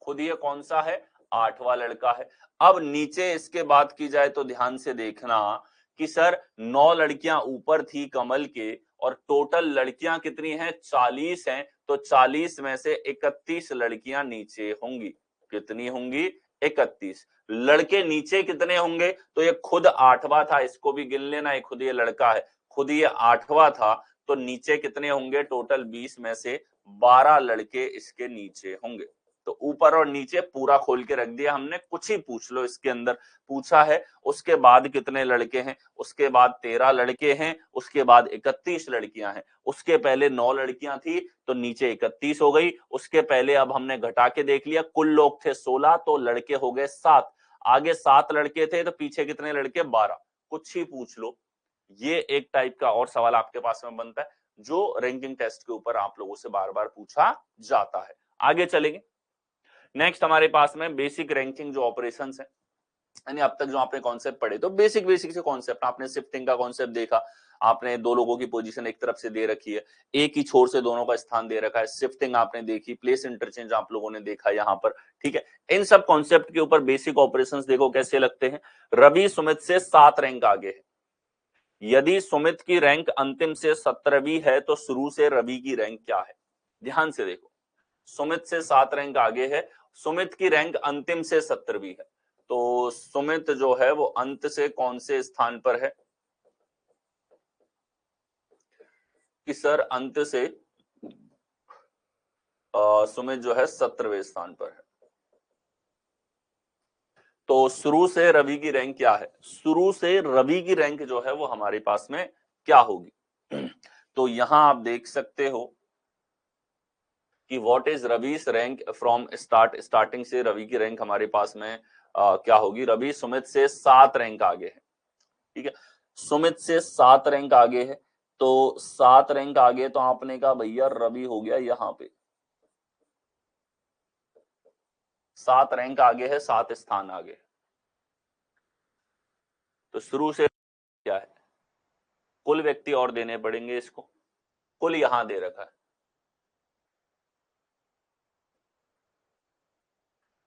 खुद ये कौन सा है? 8वां लड़का है। अब नीचे इसके बात की जाए तो ध्यान से देखना कि सर 9 लड़कियां ऊपर थी कमल के और टोटल लड़कियां कितनी हैं? 40 हैं। तो 40 में से 31 लड़कियां नीचे होंगी। कितनी होंगी? 31। लड़के नीचे कितने होंगे? तो ये खुद 8वां था, इसको भी गिन लेना। ये खुद ये लड़का है, खुद ये 8वां था, तो नीचे कितने होंगे? टोटल 20 में से 12 लड़के इसके नीचे होंगे। तो ऊपर और नीचे पूरा खोल के रख दिया हमने। कुछ ही पूछ लो इसके अंदर पूछा है। उसके बाद कितने लड़के हैं? उसके बाद 13 लड़के हैं। उसके बाद 31 लड़कियां हैं। उसके पहले 9 लड़कियां थी तो नीचे 31 हो गई। उसके पहले अब हमने घटा के देख लिया, कुल लोग थे 16 तो लड़के हो गए 7। आगे 7 लड़के थे तो पीछे कितने लड़के? 12। कुछ ही पूछ लो। ये एक टाइप का और सवाल आपके पास में बनता है जो रैंकिंग टेस्ट के ऊपर आप लोगों से बार बार पूछा जाता है। आगे चलेंगे। नेक्स्ट हमारे पास में बेसिक रैंकिंग जो ऑपरेशंस है, यानी अब तक जो आपने कॉन्सेप्ट पढ़े, तो बेसिक से कॉन्सेप्ट आपने शिफ्टिंग का कॉन्सेप्ट देखा। आपने दो लोगों की पोजीशन एक तरफ से दे रखी है, एक ही छोर से दोनों का स्थान दे रखा है। शिफ्टिंग आपने देखी, प्लेस इंटरचेंज आप लोगों ने देखा यहाँ पर। ठीक है, इन सब कॉन्सेप्ट के ऊपर बेसिक ऑपरेशंस देखो कैसे लगते हैं। रवि सुमित से 7 रैंक आगे है। यदि सुमित की रैंक अंतिम से 17वीं है तो शुरू से रवि की रैंक क्या है? ध्यान से देखो, सुमित से 7 रैंक आगे है, सुमित की रैंक अंतिम से 17वीं है। तो सुमित जो है वो अंत से कौन से स्थान पर है? कि सर अंत से सुमित जो है 17वें स्थान पर है। तो शुरू से रवि की रैंक क्या है? शुरू से रवि की रैंक जो है वो हमारे पास में क्या होगी? तो यहां आप देख सकते हो कि what is Ravi's rank from starting से रवि की रैंक हमारे पास में क्या होगी? रवि सुमित से 7 रैंक आगे है। ठीक है, सुमित से 7 रैंक आगे है। तो 7 रैंक आगे तो आपने कहा भैया रवि हो गया यहां पे 7 रैंक आगे है, 7 स्थान आगे। तो शुरू से क्या है? कुल व्यक्ति और देने पड़ेंगे इसको। कुल यहां दे रखा है।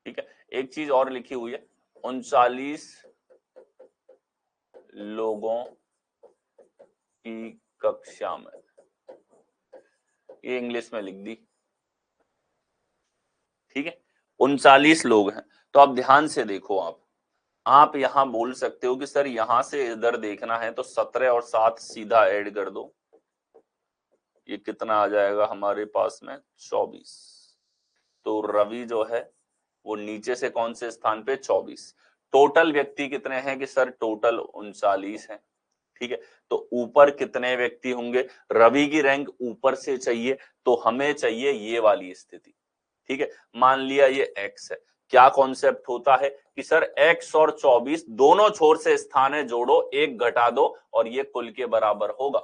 ठीक है, एक चीज और लिखी हुई है, 39 लोगों की कक्षा में। ये इंग्लिश में लिख दी। ठीक है, 39 लोग हैं। तो अब ध्यान से देखो, आप यहां बोल सकते हो कि सर यहां से इधर देखना है तो 17 और 7 सीधा ऐड कर दो। ये कितना आ जाएगा हमारे पास में? 24। तो रवि जो है वो नीचे से कौन से स्थान पे? 24। टोटल व्यक्ति कितने हैं कि सर टोटल 39 है। ठीक है, तो ऊपर कितने व्यक्ति होंगे? रवि की रैंक ऊपर से चाहिए तो हमें चाहिए ये वाली स्थिति। ठीक है, मान लिया ये x है। क्या कॉन्सेप्ट होता है कि सर x और 24 दोनों छोर से स्थान है, जोड़ो, एक घटा दो और ये कुल के बराबर होगा।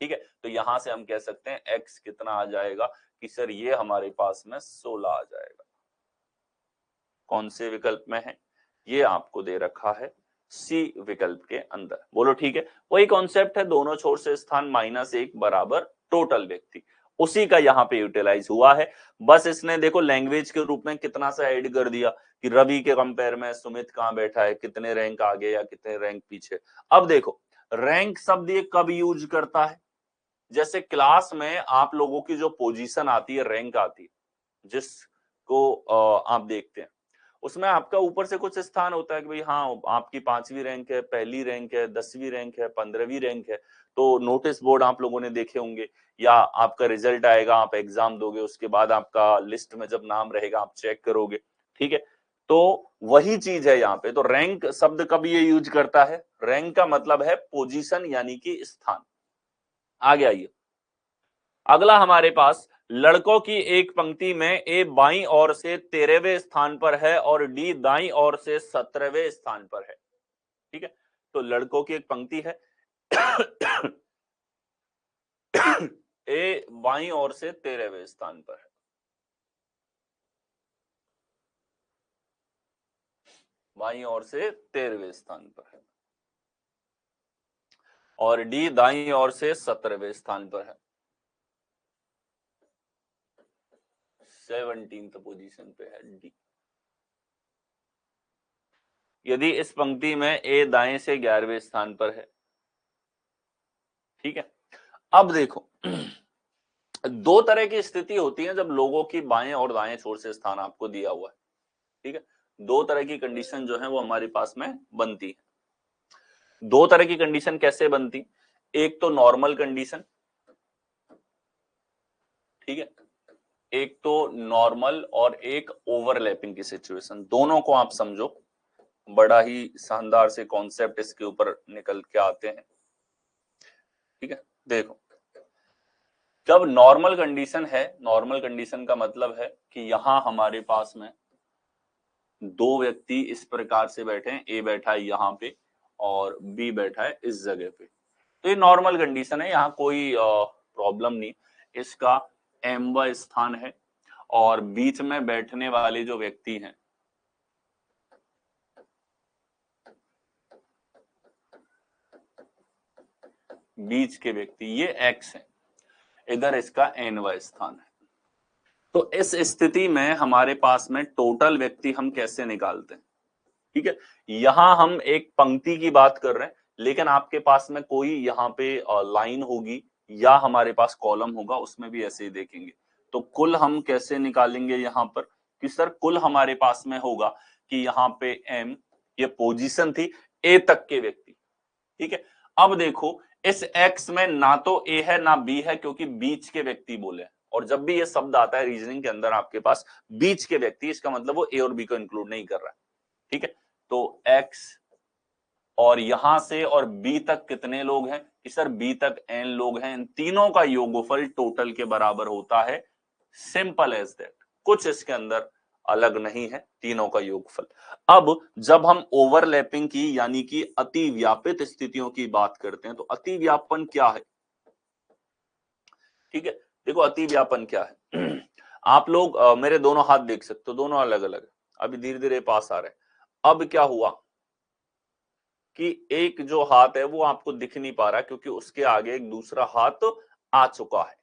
ठीक है, तो यहां से हम कह सकते हैं x कितना आ जाएगा कि सर ये हमारे पास में 16 आ जाएगा। कौन से विकल्प में है? ये आपको दे रखा है सी विकल्प के अंदर। बोलो ठीक है, वही कॉन्सेप्ट है, दोनों छोर से स्थान -1 बराबर टोटल व्यक्ति, उसी का यहाँ पे यूटिलाइज हुआ है। बस इसने देखो लैंग्वेज के रूप में कितना सा ऐड कर दिया कि रवि के कंपेयर में सुमित कहाँ बैठा है, कितने रैंक आगे या कितने रैंक पीछे। अब देखो रैंक शब्द ये कब यूज करता है? जैसे क्लास में आप लोगों की जो पोजीशन आती है, रैंक आती है, जिसको आप देखते हैं, उसमें आपका ऊपर से कुछ स्थान होता है कि भाई हाँ आपकी 5वीं रैंक है, पहली रैंक है, 10वीं रैंक है, 15वीं रैंक है। तो नोटिस बोर्ड आप लोगों ने देखे होंगे, या आपका रिजल्ट आएगा, आप एग्जाम दोगे, उसके बाद आपका लिस्ट में जब नाम रहेगा आप चेक करोगे। ठीक है, तो वही चीज है यहाँ पे। तो रैंक शब्द कब ये यूज करता है? रैंक का मतलब है पोजीशन यानी कि स्थान। आगे आइए, अगला हमारे पास लड़कों की एक पंक्ति में ए बाईं ओर से 13वें स्थान पर है और डी दाईं ओर से 17वें स्थान पर है। ठीक है, तो लड़कों की एक पंक्ति है ए बाईं ओर से 13वें स्थान पर है, बाईं ओर से 13वें स्थान पर है, और डी दाईं ओर से 17वें स्थान पर है, 17th पोजीशन पे है डी। यदि इस पंक्ति में ए दाएं से 11वें स्थान पर है। ठीक है, अब देखो दो तरह की स्थिति होती है जब लोगों की बाएं और दाएं छोर से स्थान आपको दिया हुआ है। ठीक है, दो तरह की कंडीशन जो है वो हमारे पास में बनती है। दो तरह की कंडीशन कैसे बनती? एक तो नॉर्मल कंडीशन, ठीक है, एक तो नॉर्मल और एक ओवरलैपिंग की सिचुएशन। दोनों को आप समझो, बड़ा ही शानदार से कॉन्सेप्ट इसके ऊपर निकल के आते हैं। ठीक है, देखो जब नॉर्मल कंडीशन है, नॉर्मल कंडीशन का मतलब है कि यहां हमारे पास में दो व्यक्ति इस प्रकार से बैठे हैं, ए बैठा है यहाँ पे और बी बैठा है इस जगह पे। तो ये नॉर्मल कंडीशन है, यहाँ कोई प्रॉब्लम नहीं। इसका एमवा स्थान है और बीच में बैठने वाले जो व्यक्ति हैं, बीच के व्यक्ति ये एक्स है, इधर इसका एनवा स्थान है। तो इस स्थिति में हमारे पास में टोटल व्यक्ति हम कैसे निकालते हैं? ठीक है, यहां हम एक पंक्ति की बात कर रहे हैं, लेकिन आपके पास में कोई यहाँ पे लाइन होगी या हमारे पास कॉलम होगा, उसमें भी ऐसे ही देखेंगे। तो कुल हम कैसे निकालेंगे यहाँ पर कि सर कुल हमारे पास में होगा कि यहाँ पे एम, ये पोजीशन थी ए तक के व्यक्ति। ठीक है, अब देखो इस एक्स में ना तो ए है ना बी है, क्योंकि बीच के व्यक्ति बोले। और जब भी ये शब्द आता है रीजनिंग के अंदर आपके पास बीच के व्यक्ति, इसका मतलब वो ए और बी को इंक्लूड नहीं कर रहा है। ठीक है, तो x और यहां से और b तक कितने लोग हैं कि सर b तक n लोग हैं। इन तीनों का योगफल टोटल के बराबर होता है। सिंपल एज दैट, कुछ इसके अंदर अलग नहीं है, तीनों का योगफल। अब जब हम ओवरलैपिंग की यानी कि अति व्यापित स्थितियों की बात करते हैं, तो अति व्यापन क्या है? ठीक है, देखो अति व्यापन क्या है आप लोग मेरे दोनों हाथ देख सकते हो, दोनों अलग अलग है, अभी धीरे धीरे पास आ रहे हैं। अब क्या हुआ कि एक जो हाथ है वो आपको दिख नहीं पा रहा क्योंकि उसके आगे एक दूसरा हाथ आ चुका है।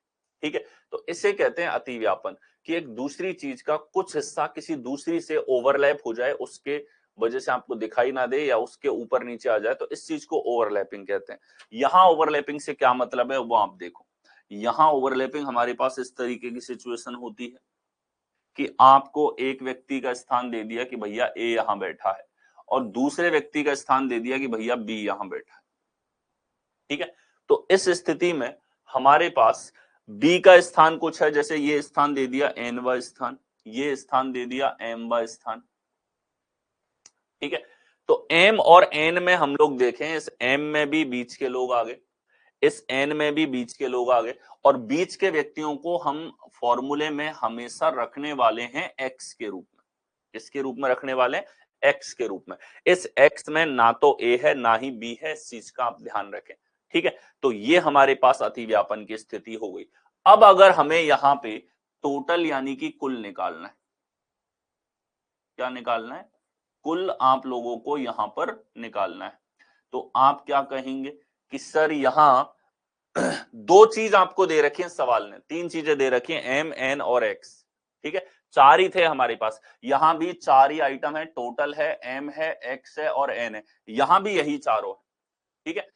ठीक है, तो इसे कहते हैं अति व्यापन, कि एक दूसरी चीज का कुछ हिस्सा किसी दूसरी से ओवरलैप हो जाए, उसके वजह से आपको दिखाई ना दे या उसके ऊपर नीचे आ जाए, तो इस चीज को ओवरलैपिंग कहते हैं। यहां ओवरलैपिंग से क्या मतलब है वो आप देखो। यहां ओवरलैपिंग हमारे पास इस तरीके की सिचुएशन होती है कि आपको एक व्यक्ति का स्थान दे दिया कि भैया ए यहां बैठा है, और दूसरे व्यक्ति का स्थान दे दिया कि भैया बी यहां बैठा है। ठीक है, तो इस स्थिति में हमारे पास बी का स्थान कुछ है, जैसे ये स्थान दे दिया एनवा स्थान, ये स्थान दे दिया एमवा स्थान। ठीक है, तो एम और एन में हम लोग देखें, इस एम में भी बीच के लोग आ गए, इस एन में भी बीच के लोग आ गए, और बीच के व्यक्तियों को हम फॉर्मूले में हमेशा रखने वाले हैं एक्स के रूप में। किसके रूप में रखने वाले हैं? एक्स के रूप में। इस एक्स में ना तो ए है ना ही बी है, इस चीज का आप ध्यान रखें। ठीक है, तो ये हमारे पास अतिव्यापन की स्थिति हो गई। अब अगर हमें यहां पे टोटल यानी कि कुल निकालना है, क्या निकालना है? कुल आप लोगों को यहां पर निकालना है। तो आप क्या कहेंगे कि सर यहां दो चीज आपको दे रखी है सवाल ने, तीन चीजें दे रखी है, एम एन और एक्स। ठीक है, चार ही थे हमारे पास, यहां भी चार ही आइटम है, टोटल है, एम है, एक्स है और एन है, यहां भी यही चारों है। ठीक है,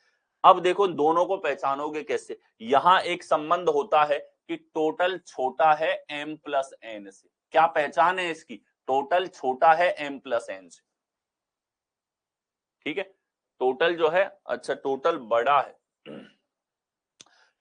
अब देखो दोनों को पहचानोगे कैसे? यहां एक संबंध होता है कि टोटल छोटा है एम प्लस एन से। क्या पहचान है इसकी? टोटल छोटा है एम प्लस एन से। ठीक है, टोटल जो है, अच्छा टोटल बड़ा है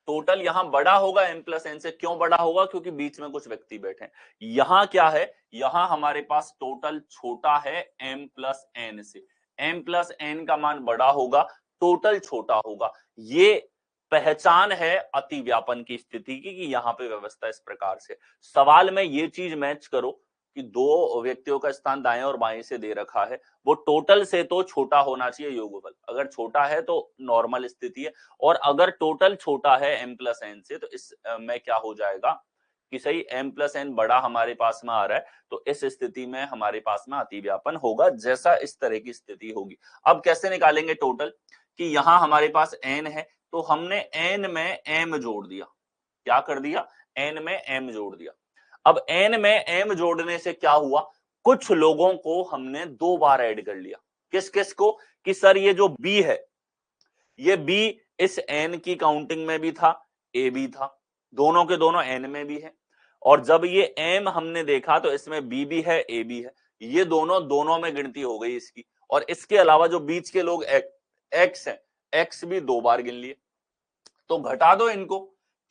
टोटल यहां बड़ा होगा m प्लस n से। क्यों बड़ा होगा? क्योंकि बीच में कुछ व्यक्ति बैठे हैं। यहां क्या है, यहां हमारे पास टोटल छोटा है m प्लस n से। m प्लस n का मान बड़ा होगा, टोटल छोटा होगा। ये पहचान है अतिव्यापन की स्थिति की कि यहां पे व्यवस्था इस प्रकार से। सवाल में ये चीज मैच करो कि दो व्यक्तियों का स्थान दाएं और बाएं से दे रखा है, वो टोटल से तो छोटा होना चाहिए योगफल। अगर छोटा है तो नॉर्मल स्थिति है, और अगर टोटल छोटा है m प्लस n से, तो इस में क्या हो जाएगा कि सही m प्लस n बड़ा हमारे पास में आ रहा है, तो इस स्थिति में हमारे पास में अतिव्यापन होगा, जैसा इस तरह की स्थिति होगी। अब कैसे निकालेंगे टोटल? कि यहां हमारे पास n है, तो हमने n में m जोड़ दिया। क्या कर दिया? n में m जोड़ दिया। अब n में m जोड़ने से क्या हुआ? कुछ लोगों को हमने 2 बार ऐड कर लिया। किस किस को? कि सर ये जो b है, ये b इस n की काउंटिंग में भी था, a भी था, दोनों के दोनों n में भी है। और जब ये m हमने देखा तो इसमें b भी है, a भी है, ये दोनों में गिनती हो गई इसकी। और इसके अलावा जो बीच के लोग x है, x भी 2 बार गिन लिए। तो घटा दो इनको।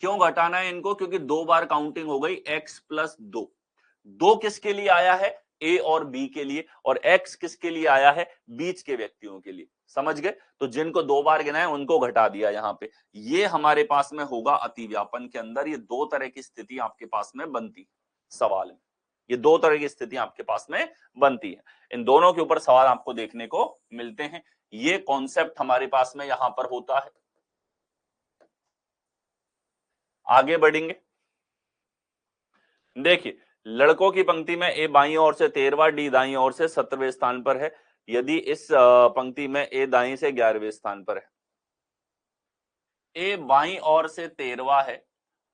क्यों घटाना है इनको? क्योंकि 2 बार काउंटिंग हो गई x प्लस 2। 2 किसके लिए आया है? a और b के लिए। और x किसके लिए आया है? बीच के व्यक्तियों के लिए। समझ गए? तो जिनको 2 बार गिना है उनको घटा दिया यहां पे। ये हमारे पास में होगा अतिव्यापन के अंदर। ये 2 तरह की स्थिति आपके पास में बनती सवाल में। ये 2 तरह की स्थिति आपके पास में बनती है। इन दोनों के ऊपर सवाल आपको देखने को मिलते हैं। ये कॉन्सेप्ट हमारे पास में यहां पर होता है। आगे बढ़ेंगे। देखिए, लड़कों की पंक्ति में ए बाईं ओर से 13वां, डी दाईं ओर से 17वें स्थान पर है। यदि इस पंक्ति में ए दाईं से 11वें स्थान पर है, ए बाईं ओर से 13वां है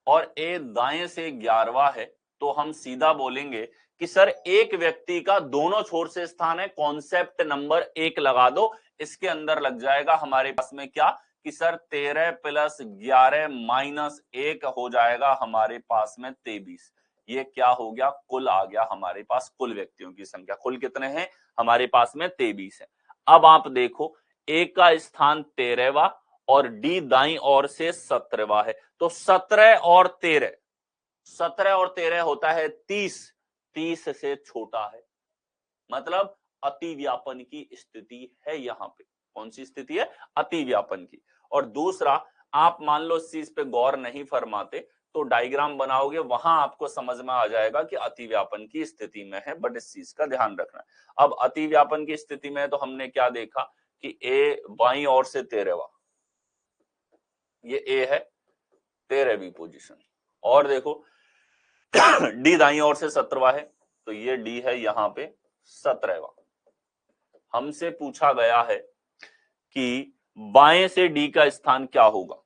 और ए दाएं से 11वां है, तो हम सीधा बोलेंगे कि सर एक व्यक्ति का दोनों छोर से स्थान है। कॉन्सेप्ट नंबर 1 लगा दो, इसके अंदर लग जाएगा हमारे पास में क्या कि सर 13 प्लस 11 माइनस 1 हो जाएगा हमारे पास में 23। ये क्या हो गया? कुल आ गया हमारे पास, कुल व्यक्तियों की संख्या। कुल कितने हैं हमारे पास में? 23 है। अब आप देखो, ए का स्थान 13वां और डी दाईं ओर से 17वां है, तो 17 और 13, 17 और 13 होता है 30। 30 से छोटा है, मतलब अतिव्यापन की स्थिति है यहां पे। कौन सी स्थिति है? अतिव्यापन की। और दूसरा, आप मान लो इस चीज पे गौर नहीं फरमाते तो डायग्राम बनाओगे, वहां आपको समझ में आ जाएगा कि अतिव्यापन की स्थिति में है, बट इस चीज का ध्यान रखना है। अब अतिव्यापन की स्थिति में तो हमने क्या देखा कि ए बाईं ओर से 13वां, ये ए है 13वीं पोजीशन। और देखो डी दाईं ओर से 17वां है, तो ये डी है यहां पे 17वां। हमसे पूछा गया है कि बाएं से डी का स्थान क्या होगा,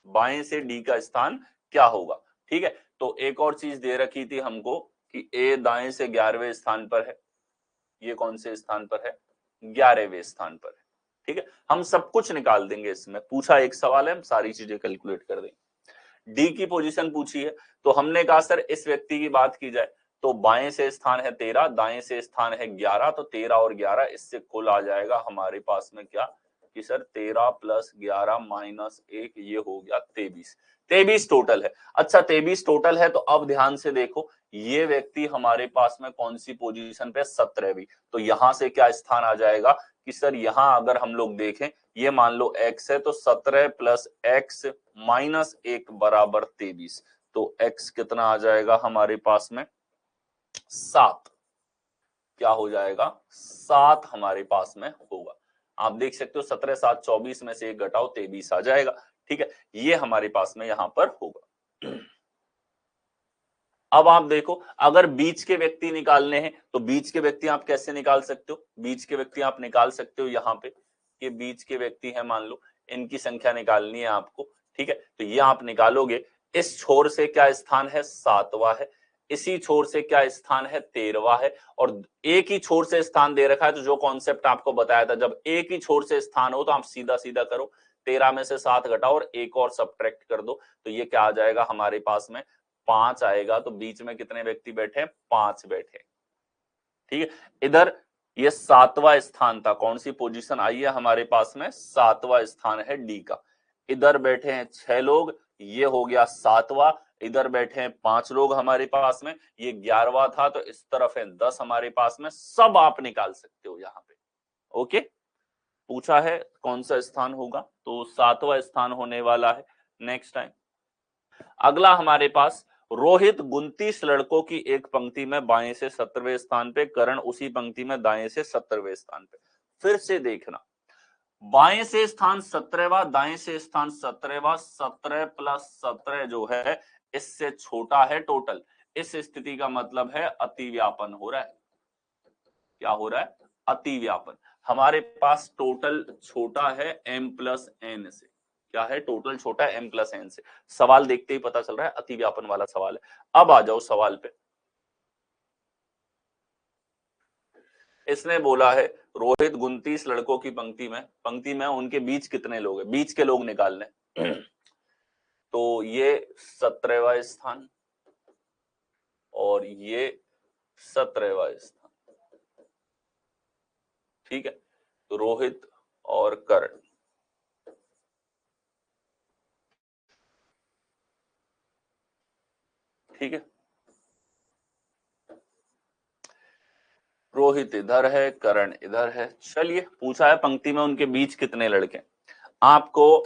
बाएं से डी का स्थान क्या होगा। ठीक है, तो एक और चीज दे रखी थी हमको कि ए दाएं से 11वें स्थान पर है। ये कौन से स्थान पर है? 11वें स्थान पर है। ठीक है, हम सब कुछ निकाल देंगे इसमें। पूछा एक सवाल है, हम सारी चीजें कैलकुलेट कर देंगे। डी की पोजीशन पूछी है, तो हमने कहा सर इस व्यक्ति की बात की जाए तो बाएं से स्थान है 13, दाएं से स्थान है 11, तो 13 और 11 इससे कुल आ जाएगा हमारे पास में क्या कि सर 13 प्लस 11 माइनस 1, ये हो गया 23। 23 टोटल है। अच्छा 23 टोटल है, तो अब ध्यान से देखो, ये व्यक्ति हमारे पास में कौन सी पोजीशन पे? 17वीं। तो यहां से क्या स्थान आ जाएगा कि सर यहां अगर हम लोग देखें, ये मान लो x है, तो 17 प्लस x माइनस 1 बराबर 23। तो x कितना आ जाएगा हमारे पास में? 7। क्या हो जाएगा? 7 हमारे पास में होगा। आप देख सकते हो 17 7 24 में से 1 घटाओ 23 आ जाएगा। ठीक है, ये हमारे पास में यहां पर होगा। अब आप देखो, अगर बीच के व्यक्ति निकालने हैं तो बीच के व्यक्ति आप कैसे निकाल सकते हो? बीच के व्यक्ति आप निकाल सकते हो यहां पे, ये बीच के व्यक्ति है, मान लो इनकी संख्या निकालनी है आपको। ठीक है, तो ये आप निकालोगे। इस छोर से क्या स्थान है? 7वां है। इसी छोर से क्या स्थान है? 13वां है। और एक ही छोर से स्थान दे रखा है, तो जो कॉन्सेप्ट आपको बताया था, जब एक ही छोर से स्थान हो तो आप सीधा सीधा करो, 13 में से 7 घटाओ और एक और सब्ट्रैक्ट कर दो, तो ये क्या आ जाएगा हमारे पास में? 5 आएगा। तो बीच में कितने व्यक्ति बैठे? 5 बैठे। ठीक है, इधर ये 7वां स्थान था। कौन सी पोजीशन आई है हमारे पास में? 7वां स्थान है डी का। इधर बैठे हैं 6 लोग, ये हो गया 7वां, इधर बैठे हैं 5 लोग हमारे पास में, ये 11वां था, तो इस तरफ है 10 हमारे पास में, सब आप निकाल सकते हो यहाँ पे। ओके, पूछा है कौन सा स्थान होगा, तो 7वां स्थान होने वाला है। नेक्स्ट टाइम अगला हमारे पास, रोहित 29 लड़कों की एक पंक्ति में बाएं से 17वें स्थान पे, करण उसी पंक्ति में दाएं से 17वें स्थान पे। फिर से देखना, बाएं से स्थान 17वां, दाएं से स्थान 17वां, 17 प्लस 17 जो है इससे छोटा है टोटल। इस स्थिति का मतलब है अतिव्यापन हो रहा है। क्या हो रहा है? अतिव्यापन। हमारे पास टोटल छोटा है m प्लस एन से। क्या है? टोटल छोटा है m प्लस एन से। सवाल देखते ही पता चल रहा है अतिव्यापन वाला सवाल है। अब आ जाओ सवाल पे। इसने बोला है रोहित 29 लड़कों की पंक्ति में उनके बीच कितने लोग हैं, बीच के लोग निकालने। तो ये 17वां स्थान और ये 17वां स्थान, ठीक है। तो रोहित और करण, ठीक है। रोहित इधर है, करण इधर है। चलिए, पूछा है पंक्ति में उनके बीच कितने लड़के। आपको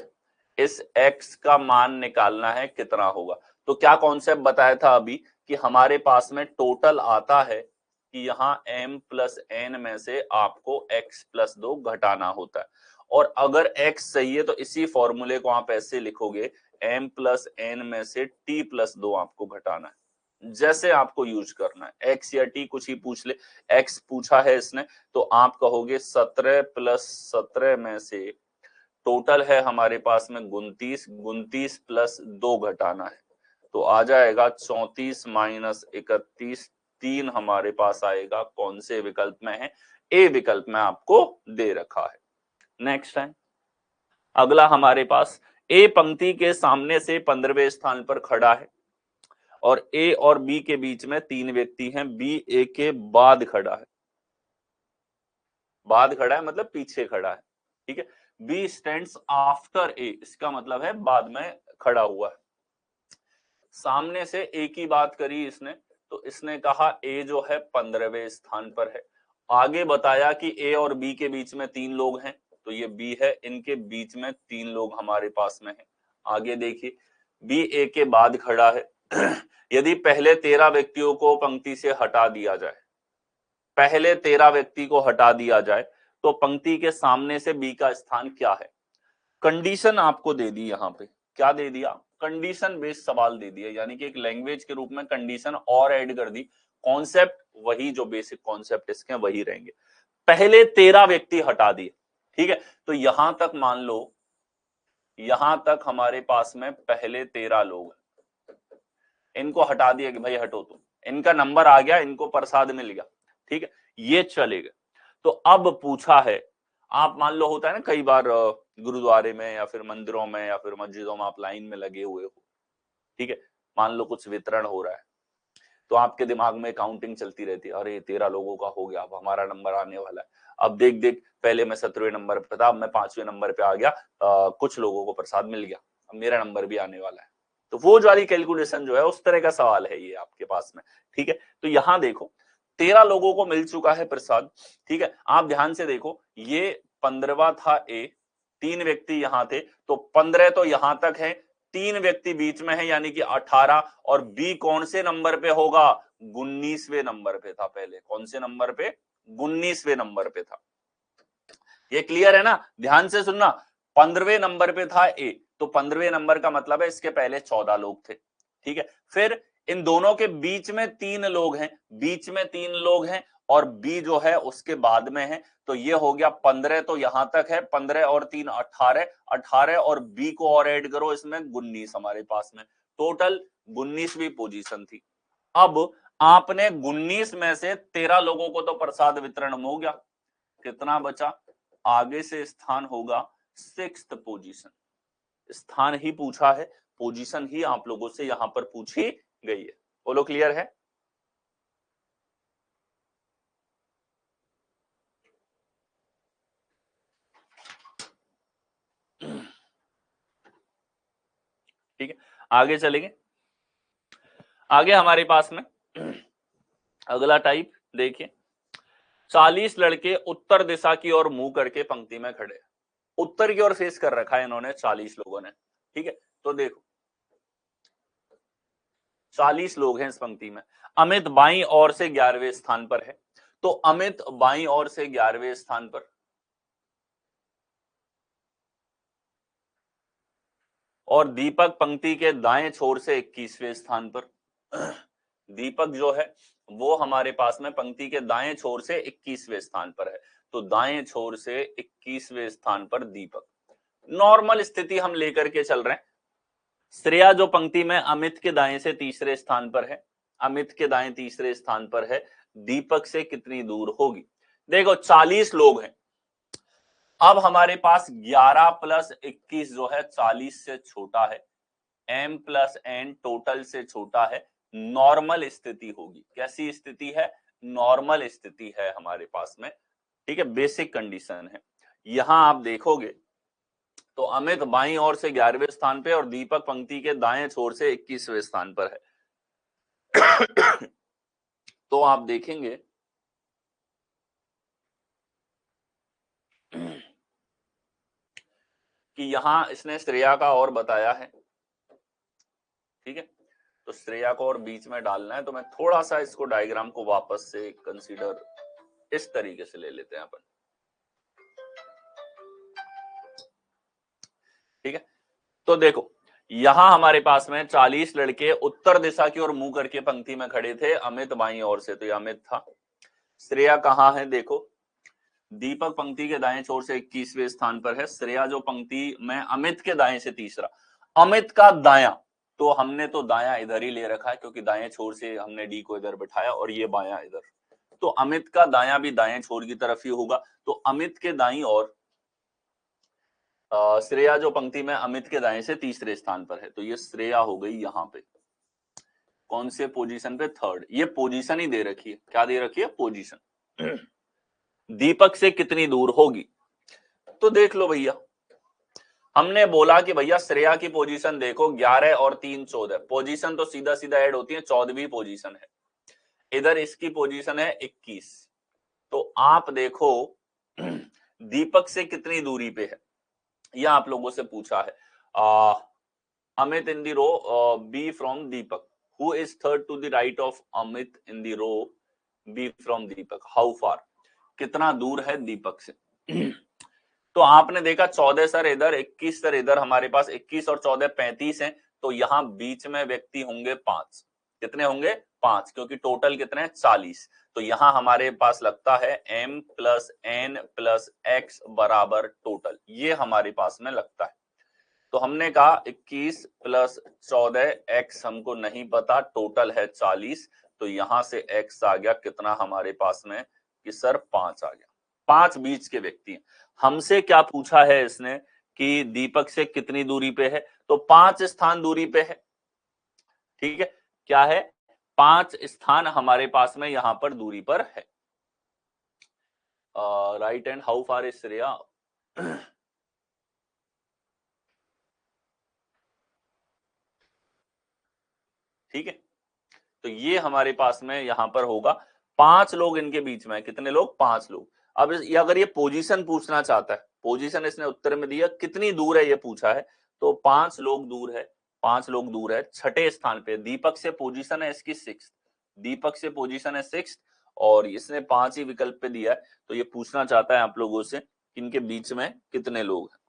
इस x का मान निकालना है कितना होगा। तो क्या कॉन्सेप्ट बताया था अभी कि हमारे पास में टोटल आता है कि यहाँ m प्लस एन में से आपको x प्लस 2 घटाना होता है। और अगर x सही है तो इसी फॉर्मूले को आप ऐसे लिखोगे, m प्लस एन में से t प्लस 2 आपको घटाना है। जैसे आपको यूज करना है, एक्स या टी कुछ ही पूछ ले। एक्स पूछा है इसने, तो आप कहोगे 17 प्लस 17 में से टोटल है हमारे पास में 29, 29 प्लस 2 घटाना है तो आ जाएगा 34 माइनस 31। 3 हमारे पास आएगा, कौन से विकल्प में है? ए विकल्प में आपको दे रखा है। नेक्स्ट टाइम अगला हमारे पास, ए पंक्ति के सामने से 15वें स्थान पर खड़ा है और ए और बी के बीच में 3 व्यक्ति हैं। बी ए के बाद खड़ा है, बाद खड़ा है मतलब पीछे खड़ा है, ठीक है। बी स्टैंड्स आफ्टर ए, इसका मतलब है बाद में खड़ा हुआ है। सामने से ए की बात करी इसने, तो इसने कहा ए जो है 15वें स्थान पर है। आगे बताया कि ए और बी के बीच में 3 लोग हैं, तो ये बी है, इनके बीच में 3 लोग हमारे पास में हैं। आगे देखिए, बी ए के बाद खड़ा है। यदि पहले 13 व्यक्तियों को पंक्ति से हटा दिया जाए, पहले 13 व्यक्ति को हटा दिया जाए तो पंक्ति के सामने से बी का स्थान क्या है। कंडीशन आपको दे दी, यहां पे क्या दे दिया? कंडीशन बेस्ड सवाल दे दिया, यानी कि एक लैंग्वेज के रूप में कंडीशन और ऐड कर दी। कॉन्सेप्ट वही, जो बेसिक कॉन्सेप्ट इसके वही रहेंगे। पहले 13 व्यक्ति हटा दिए, ठीक है। तो यहां तक मान लो, यहां तक हमारे पास में पहले 13 लोग, इनको हटा दिया कि भाई हटो तुम, इनका नंबर आ गया, इनको प्रसाद मिल गया, ठीक है, ये चलेगा। तो अब पूछा है, आप मान लो होता है ना कई बार गुरुद्वारे में या फिर मंदिरों में या फिर मस्जिदों में आप लाइन में लगे हुए हो, ठीक है। मान लो कुछ वितरण हो रहा है, तो आपके दिमाग में काउंटिंग चलती रहती है, अरे 13 लोगों का हो गया, अब हमारा नंबर आने वाला है। अब देख देख, पहले मैं 17वें नंबर पे था, अब मैं 5वें नंबर पे आ गया, कुछ लोगों को प्रसाद मिल गया, अब मेरा नंबर भी आने वाला है। तो वो जो वाली कैलकुलेशन जो है, उस तरह का सवाल है ये आपके पास में, ठीक है। तो यहां देखो, 13 लोगों को मिल चुका है प्रसाद, ठीक है। आप ध्यान से देखो, ये 15वां था ए, 3 व्यक्ति यहां थे, तो 15 तो यहां तक है, 3 व्यक्ति बीच में है यानी कि 18। और बी कौन से नंबर पे होगा? 19वें नंबर पे था पहले। कौन से नंबर पे? 19वें नंबर पे था। ये क्लियर है ना? ध्यान से सुनना, 15वें नंबर पे था ए, तो 15वें नंबर का मतलब है इसके पहले 14 लोग थे, ठीक है। फिर इन दोनों के बीच में 3 लोग हैं, बीच में 3 लोग हैं, और बी जो है उसके बाद में है, तो ये हो गया 15। तो यहां तक है 15 और 3 18, 18 और बी को और ऐड करो, इसमें 19 हमारे पास में, टोटल 19वीं पोजीशन थी। अब आपने 19 में से 13 लोगों को तो प्रसाद वितरण हो गया, कितना बचा? आगे से स्थान होगा 6th पोजीशन। स्थान ही पूछा है, पोजीशन ही आप लोगों से यहां पर पूछी गई है। बोलो क्लियर है? ठीक है, आगे चलेंगे। आगे हमारे पास में अगला टाइप देखिए, 40 लड़के उत्तर दिशा की ओर मुंह करके पंक्ति में खड़े, उत्तर की ओर फेस कर रखा है इन्होंने 40 लोगों ने। ठीक है, तो देखो 40 लोग हैं इस पंक्ति में। अमित बाईं ओर से 11वें स्थान पर है, तो अमित बाईं ओर से 11वें स्थान पर, और दीपक पंक्ति के दाएं छोर से 21वें स्थान पर। दीपक जो है वो हमारे पास में पंक्ति के दाएं छोर से 21वें स्थान पर है, तो दाएं छोर से 21वें स्थान पर दीपक। नॉर्मल स्थिति हम लेकर के चल रहे हैं। श्रेया जो पंक्ति में अमित के दाएं से तीसरे स्थान पर है, अमित के दाएं तीसरे स्थान पर है, दीपक से कितनी दूर होगी? देखो 40 लोग हैं, अब हमारे पास 11 प्लस 21 जो है 40 से छोटा है, m प्लस n टोटल से छोटा है, नॉर्मल स्थिति होगी। कैसी स्थिति है? नॉर्मल स्थिति है हमारे पास में। ठीक है, बेसिक कंडीशन है। यहां आप देखोगे तो अमित बाईं ओर से 11वें स्थान पे और दीपक पंक्ति के दाएं छोर से 21वें स्थान पर है। तो आप देखेंगे कि यहां इसने श्रेया का और बताया है। ठीक है, तो श्रेया को और बीच में डालना है, तो मैं थोड़ा सा इसको डायग्राम को वापस से कंसीडर इस तरीके से ले लेते हैं अपन। ठीक है, तो देखो यहां हमारे पास में 40 लड़के उत्तर दिशा की ओर मुंह करके पंक्ति में खड़े थे, अमित बाईं ओर से, तो ये अमित था। श्रेया कहां है? देखो दीपक पंक्ति के दाएं छोर से 21वें स्थान पर है, श्रेया जो पंक्ति में अमित के दाएं से तीसरा, अमित का दायां, तो हमने तो दायां इधर ही ले रखा है क्योंकि दाएं छोर से हमने डी को इधर बिठाया और ये बायां इधर, तो अमित का दायां भी दाएं छोर की तरफ ही होगा। तो अमित के दाईं और श्रेया जो पंक्ति में अमित के दाएं से तीसरे स्थान पर है, तो ये श्रेया हो गई यहां पे कौन से पोजीशन पे? थर्ड। ये पोजीशन ही दे रखी है, क्या दे रखी है? पोजीशन। दीपक से कितनी दूर होगी? तो देख लो भैया, हमने बोला कि भैया श्रेया की पोजीशन देखो 11 और 3 14, पोजीशन तो सीधा सीधा ऐड होती है, 14वीं पोजीशन है। इधर इसकी पोजीशन है 21, तो आप देखो दीपक से कितनी दूरी पे है, यह आप लोगों से पूछा है। Amit in the row be from Deepak, who is third to the right of Amit in the row be from Deepak, how far, कितना दूर है दीपक से? तो आपने देखा 14 सर इधर, 21 सर इधर, हमारे पास 21 और 14 35 हैं, तो यहां बीच में व्यक्ति होंगे 5। कितने होंगे? 5, क्योंकि टोटल कितने हैं? 40। तो यहां हमारे पास लगता है m plus n plus x बराबर टोटल, ये हमारे पास में लगता है। तो हमने कहा 21 प्लस 14 x हमको नहीं पता, टोटल है 40, तो यहां से x आ गया कितना हमारे पास में कि सर 5 आ गया। 5 बीच के व्यक्ति हैं। हमसे क्या पूछा है इसने कि दीपक से कितनी दूरी पे है, तो 5 स्थान दूरी पे है। ठीक है, क्या है? 5 स्थान हमारे पास में यहां पर दूरी पर है। Right and how far is Shreya? ठीक है, तो ये हमारे पास में यहां पर होगा 5 लोग इनके बीच में है। कितने लोग? 5 लोग। अब अगर ये पोजीशन पूछना चाहता है, पोजीशन इसने उत्तर में दिया, कितनी दूर है ये पूछा है, तो 5 लोग दूर है, 5 लोग दूर है छठे स्थान पे। दीपक से पोजीशन है इसकी 6, दीपक से पोजीशन है 6 और इसने 5 ही विकल्प पे दिया है, तो ये पूछना चाहता है आप लोगों से इनके बीच में कितने लोग हैं।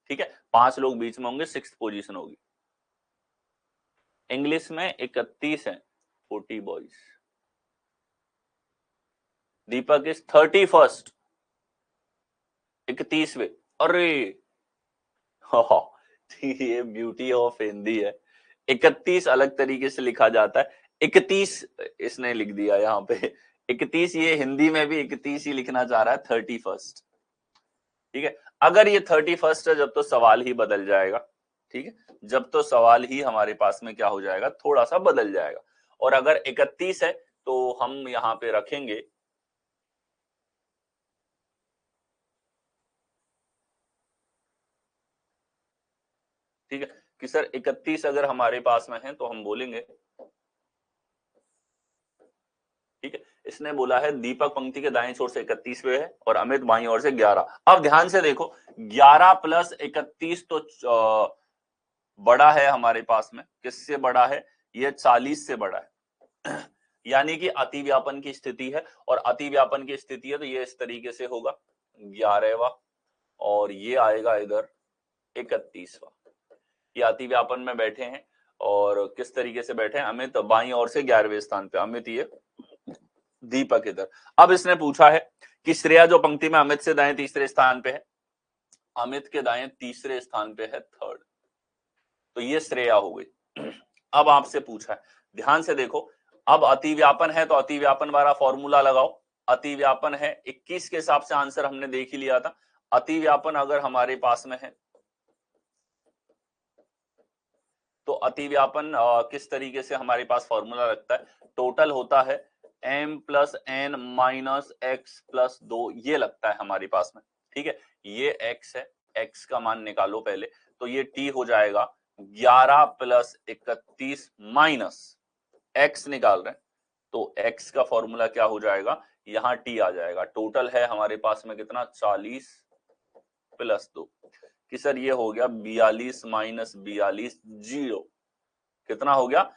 ठीक है, 5 लोग बीच में होंगे, 6th पोजीशन होगी। इंग्लिश में 31 है, 40 बॉयज। Deepak is 31st, 31वें। अरे हाँ, ये ब्यूटी ऑफ हिंदी है, 31 अलग तरीके से लिखा जाता है, 31 इसने लिख दिया यहाँ पे 31, ये हिंदी में भी 31 ही लिखना चाह रहा है, 31st। ठीक है, अगर ये 31st है जब तो सवाल ही बदल जाएगा। ठीक है, जब तो सवाल ही हमारे पास में क्या हो जाएगा, थोड़ा सा बदल जाएगा। और अगर 31 है तो हम यहाँ पे रखेंगे ठीक है, कि सर 31 अगर हमारे पास में है तो हम बोलेंगे, ठीक है, इसने बोला है दीपक पंक्ति के दाएं छोर से 31 पे है और अमित बाईं ओर से 11। अब ध्यान से देखो 11 प्लस 31 तो बड़ा है हमारे पास में, किससे बड़ा है, ये 40 से बड़ा है यानी कि अतिव्यापन की स्थिति है, और अतिव्यापन की स्थिति है तो ये इस तरीके से होगा 11वां और ये आएगा इधर 31वां। ये अतिव्यापन में बैठे हैं और किस तरीके से बैठे हैं, अमित बाईं ओर से 11वें स्थान पे, अमित ये दीपक इधर। अब इसने पूछा है कि श्रेया जो पंक्ति में अमित से दाएं तीसरे स्थान पे है, अमित के दाएं तीसरे स्थान पे है थर्ड, तो ये श्रेया हो गई। अब आपसे पूछा है, ध्यान से देखो, अब अतिव्यापन है तो अतिव्यापन वाला फॉर्मूला लगाओ। अतिव्यापन है 21 के हिसाब से आंसर हमने देख ही लिया था। अतिव्यापन अगर हमारे पास में है तो अतिव्यापन किस तरीके से हमारे पास फॉर्मूला लगता है, टोटल होता है m plus N minus X plus 2, ये लगता है हमारे पास में, ठीक है। ये x है, x का मान निकालो पहले, तो ये t हो जाएगा 11 प्लस 31 माइनस x निकाल रहे हैं तो x का फॉर्मूला क्या हो जाएगा, यहाँ t आ जाएगा। टोटल है हमारे पास में कितना, 40 प्लस 2, कि सर ये हो गया 42 माइनस 42 0, कितना हो गया,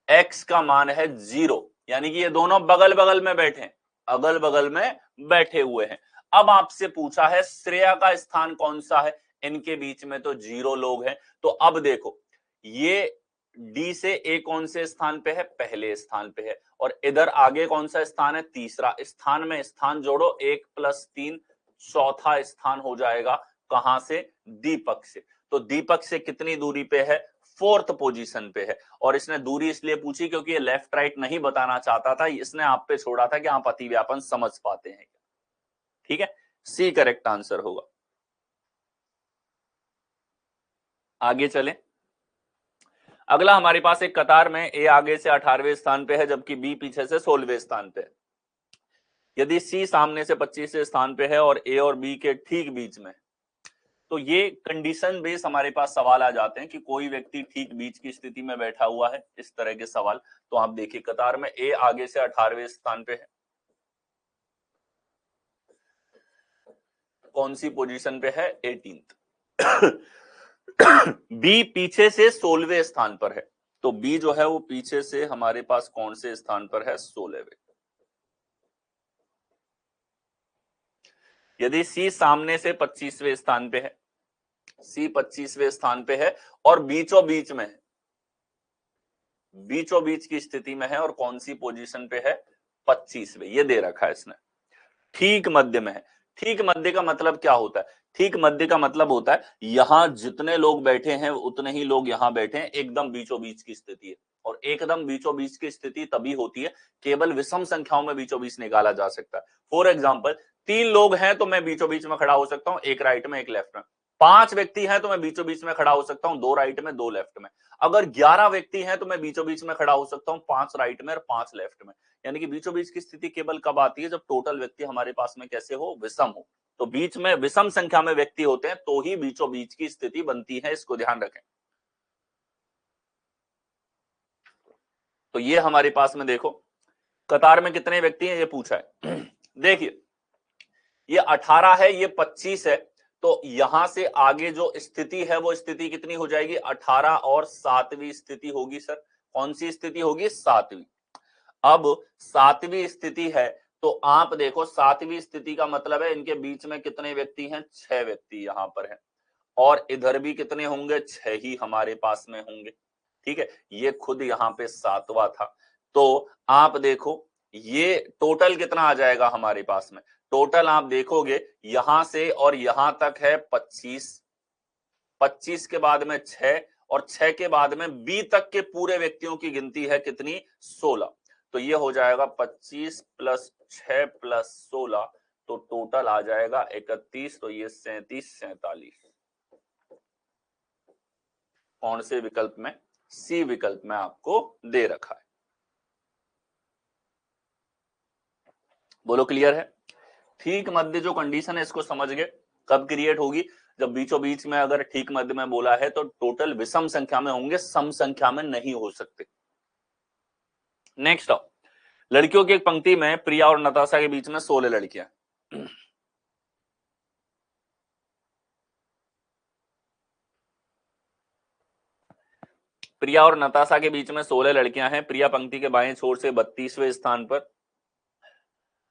x का मान है 0, यानी कि ये दोनों बगल बगल में बैठे हैं, अगल बगल में बैठे हुए हैं। अब आपसे पूछा है श्रेया का स्थान कौन सा है, इनके बीच में तो 0 लोग हैं। तो अब देखो ये डी से ए कौन से स्थान पे है, पहले स्थान पे है, और इधर आगे कौन सा स्थान है, तीसरा स्थान। में स्थान जोड़ो, 1 प्लस 3 चौथा स्थान हो जाएगा, कहां से, दीपक से। तो दीपक से कितनी दूरी पे है, 4th पोजीशन पे है। और इसने दूरी इसलिए पूछी क्योंकि ये लेफ्ट राइट नहीं बताना चाहता था, इसने आप पे छोड़ा था कि आप अतिव्यापन समझ पाते हैं, ठीक है। सी करेक्ट आंसर होगा। आगे चलें, अगला हमारे पास एक कतार में ए आगे से 18वें स्थान पे है जबकि बी पीछे से 16वें स्थान पे है। यदि सी सामने से 25वें स्थान पे है और ए और बी के ठीक बीच में, तो ये कंडीशन बेस हमारे पास सवाल आ जाते हैं कि कोई व्यक्ति ठीक बीच की स्थिति में बैठा हुआ है, इस तरह के सवाल। तो आप देखिए कतार में ए आगे से 18वें स्थान पे है, कौन सी पोजीशन पे है, 18th। बी पीछे से 16वें स्थान पर है, तो बी जो है वो पीछे से हमारे पास कौन से स्थान पर है, 16वें। यदि सी सामने से 25वें स्थान पे है, सी 25वें स्थान पे है और बीचों बीच में है, बीचों बीच की स्थिति में है और कौन सी पोजीशन पे है, 25वें, ये दे रखा है इसने, ठीक मध्य में है। ठीक मध्य का मतलब क्या होता है, ठीक मध्य का मतलब होता है यहां जितने लोग बैठे हैं उतने ही लोग यहां बैठे हैं, एकदम बीचों बीच की स्थिति है। और एकदम बीचों बीच की स्थिति तभी होती है, केवल विषम संख्याओं में बीचों बीच निकाला जा सकता है। फॉर एग्जाम्पल 3 लोग हैं तो मैं बीचों बीच में खड़ा हो सकता हूं, एक राइट में एक लेफ्ट में। 5 व्यक्ति हैं तो मैं बीचों बीच में खड़ा हो सकता हूं, 2 राइट में 2 लेफ्ट में। अगर 11 व्यक्ति हैं तो मैं बीचों बीच में खड़ा हो सकता हूं, 5 राइट में और 5 लेफ्ट में। यानी कि बीचों बीच की स्थिति केवल कब आती है, जब टोटल व्यक्ति हमारे पास में कैसे हो, विषम हो। तो बीच में विषम संख्या में व्यक्ति होते हैं तो ही बीचों बीच की स्थिति बनती है, इसको ध्यान रखें। तो ये हमारे पास में देखो कतार में कितने व्यक्ति हैं ये पूछा है। देखिए ये 18 है, ये 25 है, तो यहां से आगे जो स्थिति है वो स्थिति कितनी हो जाएगी, 18 और 7वीं स्थिति होगी। सर कौन सी स्थिति होगी, 7वीं। अब 7वीं स्थिति है तो आप देखो 7वीं स्थिति का मतलब है इनके बीच में कितने व्यक्ति हैं, 6 व्यक्ति यहां पर हैं, और इधर भी कितने होंगे, 6 ही हमारे पास में होंगे, ठीक है। ये खुद यहाँ पे 7वां था। तो आप देखो ये टोटल कितना आ जाएगा हमारे पास में, टोटल आप देखोगे यहां से और यहां तक है 25, 25 के बाद में 6 और 6 के बाद में बी तक के पूरे व्यक्तियों की गिनती है कितनी, 16। तो ये हो जाएगा 25 प्लस 6 प्लस 16, तो टोटल आ जाएगा 31, तो ये 37 47। कौन से विकल्प में, सी विकल्प में आपको दे रखा है। बोलो क्लियर है। ठीक मध्य जो कंडीशन है इसको समझ गए, कब क्रिएट होगी, जब बीचों बीच में अगर ठीक मध्य में बोला है तो टोटल विषम संख्या में होंगे, सम संख्या में नहीं हो सकते। नेक्स्ट, लड़कियों की एक पंक्ति में प्रिया और नताशा के बीच में 16 लड़कियां। प्रिया और नताशा के बीच में 16 लड़कियां हैं। प्रिया पंक्ति के बाएं छोर से 32वें स्थान पर,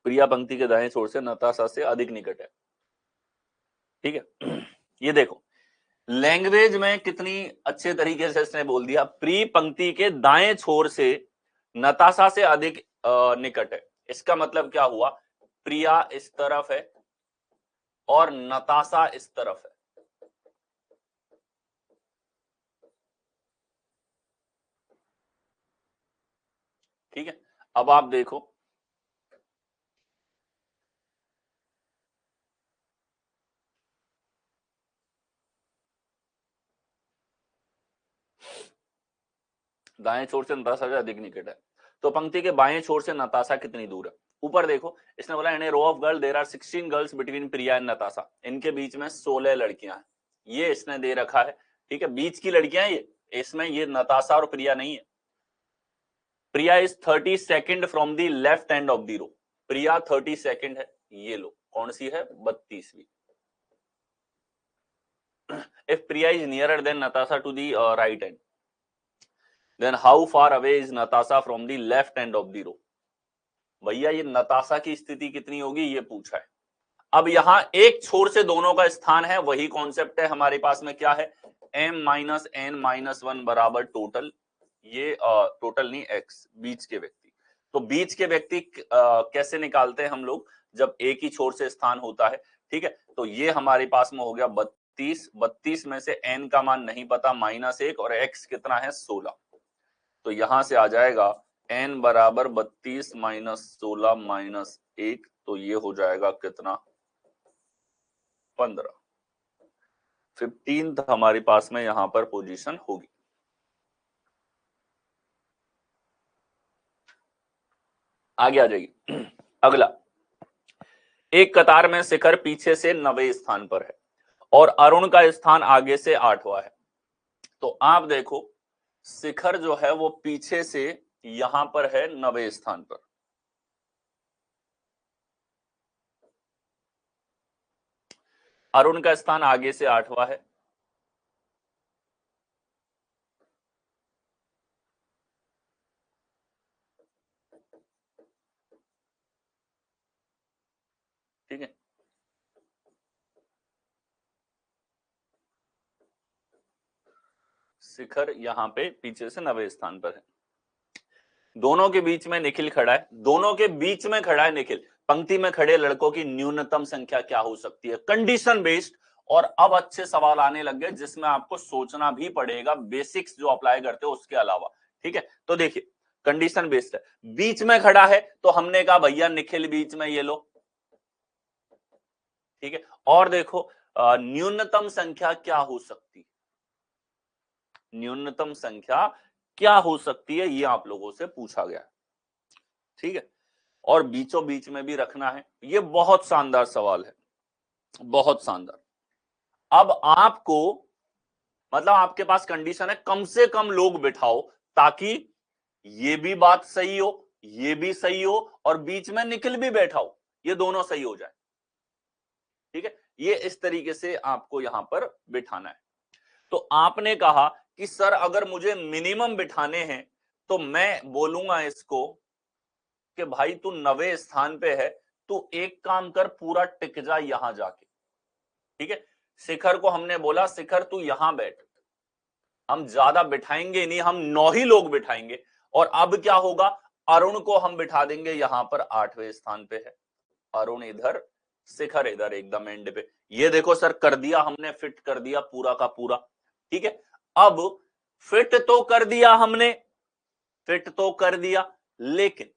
प्रिया पंक्ति के दाएं छोर से नताशा से अधिक निकट है। ठीक है, ये देखो लैंग्वेज में कितनी अच्छे तरीके से इसने बोल दिया, प्री पंक्ति के दाएं छोर से नताशा से अधिक निकट है। इसका मतलब क्या हुआ, प्रिया इस तरफ है और नताशा इस तरफ है। ठीक है, अब आप देखो दाएं छोर से नताशा से अधिक निकट है, तो पंक्ति के बाएं छोर से नताशा कितनी दूर है। ऊपर देखो इसने बोला in a row of girl there are 16 girls between Priya and Natasha, इनके बीच में 16 लड़कियां हैं, ये इसने दे रखा है। ठीक है, बीच की लड़कियां ये, इसमें ये नताशा और प्रिया नहीं है। Priya is 32nd from the left end of the row, Priya 32nd है, ये लो कौन सी है, 32वीं। If Priya is nearer than Natasha to the right end, then how far away is Natasha from the left end of the row। भैया ये नताशा की स्थिति कितनी होगी ये पूछा है। अब यहां एक छोर से दोनों का स्थान है, वही कॉन्सेप्ट है हमारे पास में, क्या है, m-n-1 बराबर टोटल, ये टोटल नहीं x, बीच के व्यक्ति। तो बीच के व्यक्ति कैसे निकालते हैं हम लोग, जब एक ही छोर से स्थान होता है। ठीक है, तो ये हमारे पास में हो गया 32 में से n का मान नहीं पता, -1 और x कितना है 16, तो यहां से आ जाएगा n बराबर 32 - 16 - 1, तो ये हो जाएगा कितना, 15। 15th हमारे पास में यहां पर पोजीशन होगी। आगे आ जाइए अगला, एक कतार में शिखर पीछे से 9वें स्थान पर है और अरुण का स्थान आगे से 8वां है। तो आप देखो शिखर जो है वो पीछे से यहां पर है 9वें स्थान पर, अरुण का स्थान आगे से 8वां है। ठीक है, शिखर यहां पे पीछे से 9वें स्थान पर है, दोनों के बीच में निखिल खड़ा है, दोनों के बीच में खड़ा है निखिल। पंक्ति में खड़े लड़कों की न्यूनतम संख्या क्या हो सकती है, कंडीशन बेस्ड। और अब अच्छे सवाल आने लग गए जिसमें आपको सोचना भी पड़ेगा, बेसिक्स जो अप्लाई करते हो उसके अलावा। ठीक है, तो देखिए कंडीशन बेस्ड है, बीच में खड़ा है तो हमने कहा भैया निखिल बीच में, ये लो। ठीक है, और देखो न्यूनतम संख्या क्या हो सकती है, न्यूनतम संख्या क्या हो सकती है, ये आप लोगों से पूछा गया। ठीक है, और बीचों बीच में भी रखना है, ये बहुत शानदार सवाल है, बहुत शानदार। अब आपको मतलब आपके पास कंडीशन है कम से कम लोग बिठाओ ताकि ये भी बात सही हो, ये भी सही हो और बीच में निखिल भी बैठा हो, ये दोनों सही हो जाए। ठीक है, ये इस तरीके से आपको यहां पर बिठाना है। तो आपने कहा कि सर अगर मुझे मिनिमम बिठाने हैं तो मैं बोलूंगा इसको कि भाई तू 9वें स्थान पे है, तू एक काम कर पूरा टिक जा यहां जाके। ठीक है, शिखर को हमने बोला शिखर तू यहां बैठ, हम ज्यादा बिठाएंगे नहीं, हम 9 ही लोग बिठाएंगे। और अब क्या होगा, अरुण को हम बिठा देंगे यहां पर 8वें स्थान पे है, अरुण इधर, शिखर इधर एकदम एंड पे। ये देखो सर कर दिया हमने, फिट कर दिया पूरा का पूरा। ठीक है, अब फिट तो कर दिया हमने, फिट तो कर दिया, लेकिन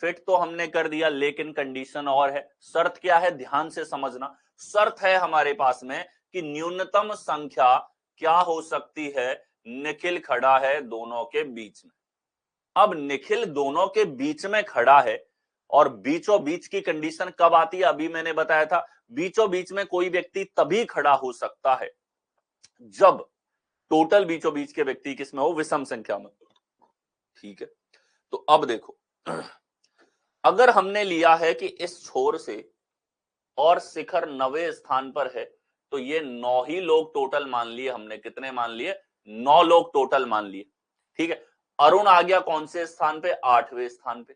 फिट तो हमने कर दिया लेकिन कंडीशन और है। शर्त क्या है, ध्यान से समझना। शर्त है हमारे पास में कि न्यूनतम संख्या क्या हो सकती है, निखिल खड़ा है दोनों के बीच में। अब निखिल दोनों के बीच में खड़ा है और बीचों बीच की कंडीशन कब आती है, अभी मैंने बताया था, बीचों बीच में कोई व्यक्ति तभी खड़ा हो सकता है जब टोटल बीचों बीच के व्यक्ति किसमें हो, विषम संख्या में। ठीक है, तो अब देखो, अगर हमने लिया है कि इस छोर से और शिखर 9वें स्थान पर है, तो ये 9 ही लोग टोटल मान लिए हमने। कितने मान लिए? 9 लोग टोटल मान लिए। ठीक है, अरुण आ गया कौन से स्थान पे? 8वें स्थान पे।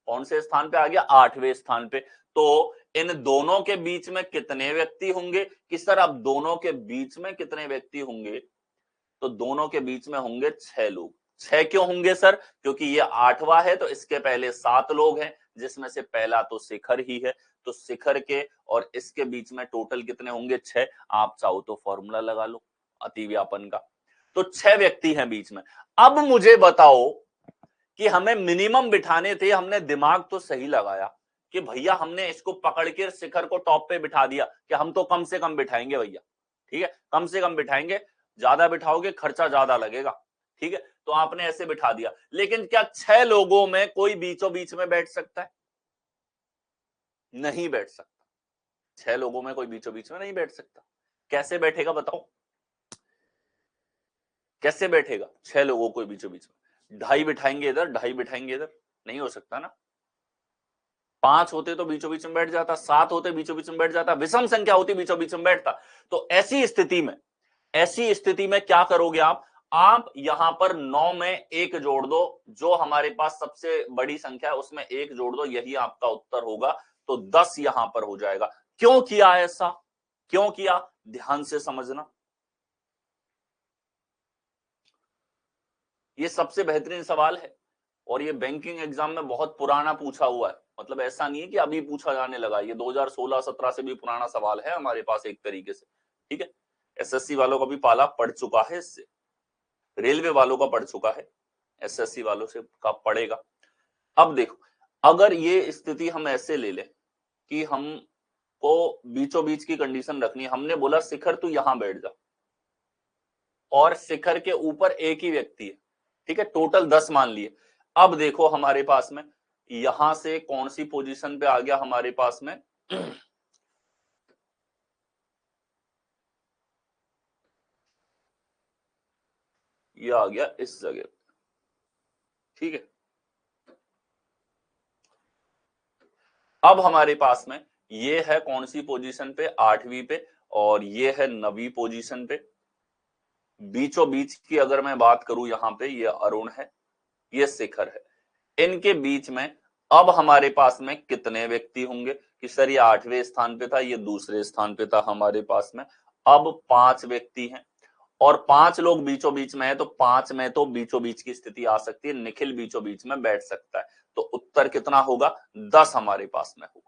कौन से स्थान पे आ गया? 8वें स्थान पे। तो इन दोनों के बीच में कितने व्यक्ति होंगे? कि सर अब दोनों के बीच में कितने व्यक्ति होंगे? तो दोनों के बीच में होंगे 6 लोग। 6 क्यों होंगे सर? क्योंकि ये 8वां है, तो इसके पहले 7 लोग हैं, जिसमें से पहला तो शिखर ही है। तो शिखर के और इसके बीच में टोटल कितने होंगे? 6। आप चाहो तो फॉर्मूला लगा लो अतिव्यापन का। तो 6 व्यक्ति हैं बीच में। अब मुझे बताओ कि हमें मिनिमम बिठाने थे, हमने दिमाग तो सही लगाया कि भैया हमने इसको पकड़ के शिखर को टॉप पे बिठा दिया कि हम तो कम से कम बिठाएंगे भैया। ठीक है, कम से कम बिठाएंगे, ज्यादा बिठाओगे खर्चा ज्यादा लगेगा। ठीक है, तो आपने ऐसे बिठा दिया। लेकिन क्या 6 लोगों में कोई बीचों बीच में बैठ सकता है? नहीं बैठ सकता। 6 लोगों में कोई बीचों बीच में नहीं बैठ सकता। कैसे बैठेगा बताओ? कैसे बैठेगा 6 लोगों को बीचों बीच में? ढाई बिठाएंगे इधर, ढाई बिठाएंगे इधर, नहीं हो सकता ना। 5 होते तो बीचों बीच में बैठ जाता, 7 होते बीचों बीच में बैठ जाता, विषम संख्या होती बीचों बीच में बैठता। तो ऐसी स्थिति में क्या करोगे आप यहां पर 9 में 1 जोड़ दो, जो हमारे पास सबसे बड़ी संख्या है उसमें 1 जोड़ दो, यही आपका उत्तर होगा। तो 10 यहां पर हो जाएगा। क्यों किया ऐसा? क्यों किया? ध्यान से समझना। ये सबसे बेहतरीन सवाल है और ये बैंकिंग एग्जाम में बहुत पुराना पूछा हुआ है। मतलब ऐसा नहीं है कि अभी पूछा जाने लगा, ये 2016-17 से भी पुराना सवाल है हमारे पास एक तरीके से। ठीक है, एसएससी वालों का भी पाला पड़ चुका है इससे, रेलवे वालों का पड़ चुका है, एसएससी वालों से का पड़ेगा। अब देखो, अगर ये स्थिति हम ऐसे ले लें कि हमको बीचों बीच की कंडीशन रखनी है, हमने बोला शिखर तू यहां बैठ जा और शिखर के ऊपर एक ही व्यक्ति है। ठीक है, टोटल 10 मान लिए। अब देखो हमारे पास में यहां से कौन सी पोजीशन पे आ गया हमारे पास में ये आ गया इस जगह। ठीक है, अब हमारे पास में ये है कौन सी पोजीशन पे? 8वीं पे, और ये है 9वीं पोजीशन पे। बीचों बीच की अगर मैं बात करूं, यहां पे ये अरुण है, ये शिखर है। इनके बीच में अब हमारे पास में कितने व्यक्ति होंगे? कि सर ये 8वें स्थान पे था, ये दूसरे स्थान पे था हमारे पास में। अब 5 व्यक्ति हैं और 5 लोग बीचों बीच में है, तो 5 में तो बीचों बीच की स्थिति आ सकती है, निखिल बीचों बीच में बैठ सकता है। तो उत्तर कितना होगा? 10 हमारे पास में होगा।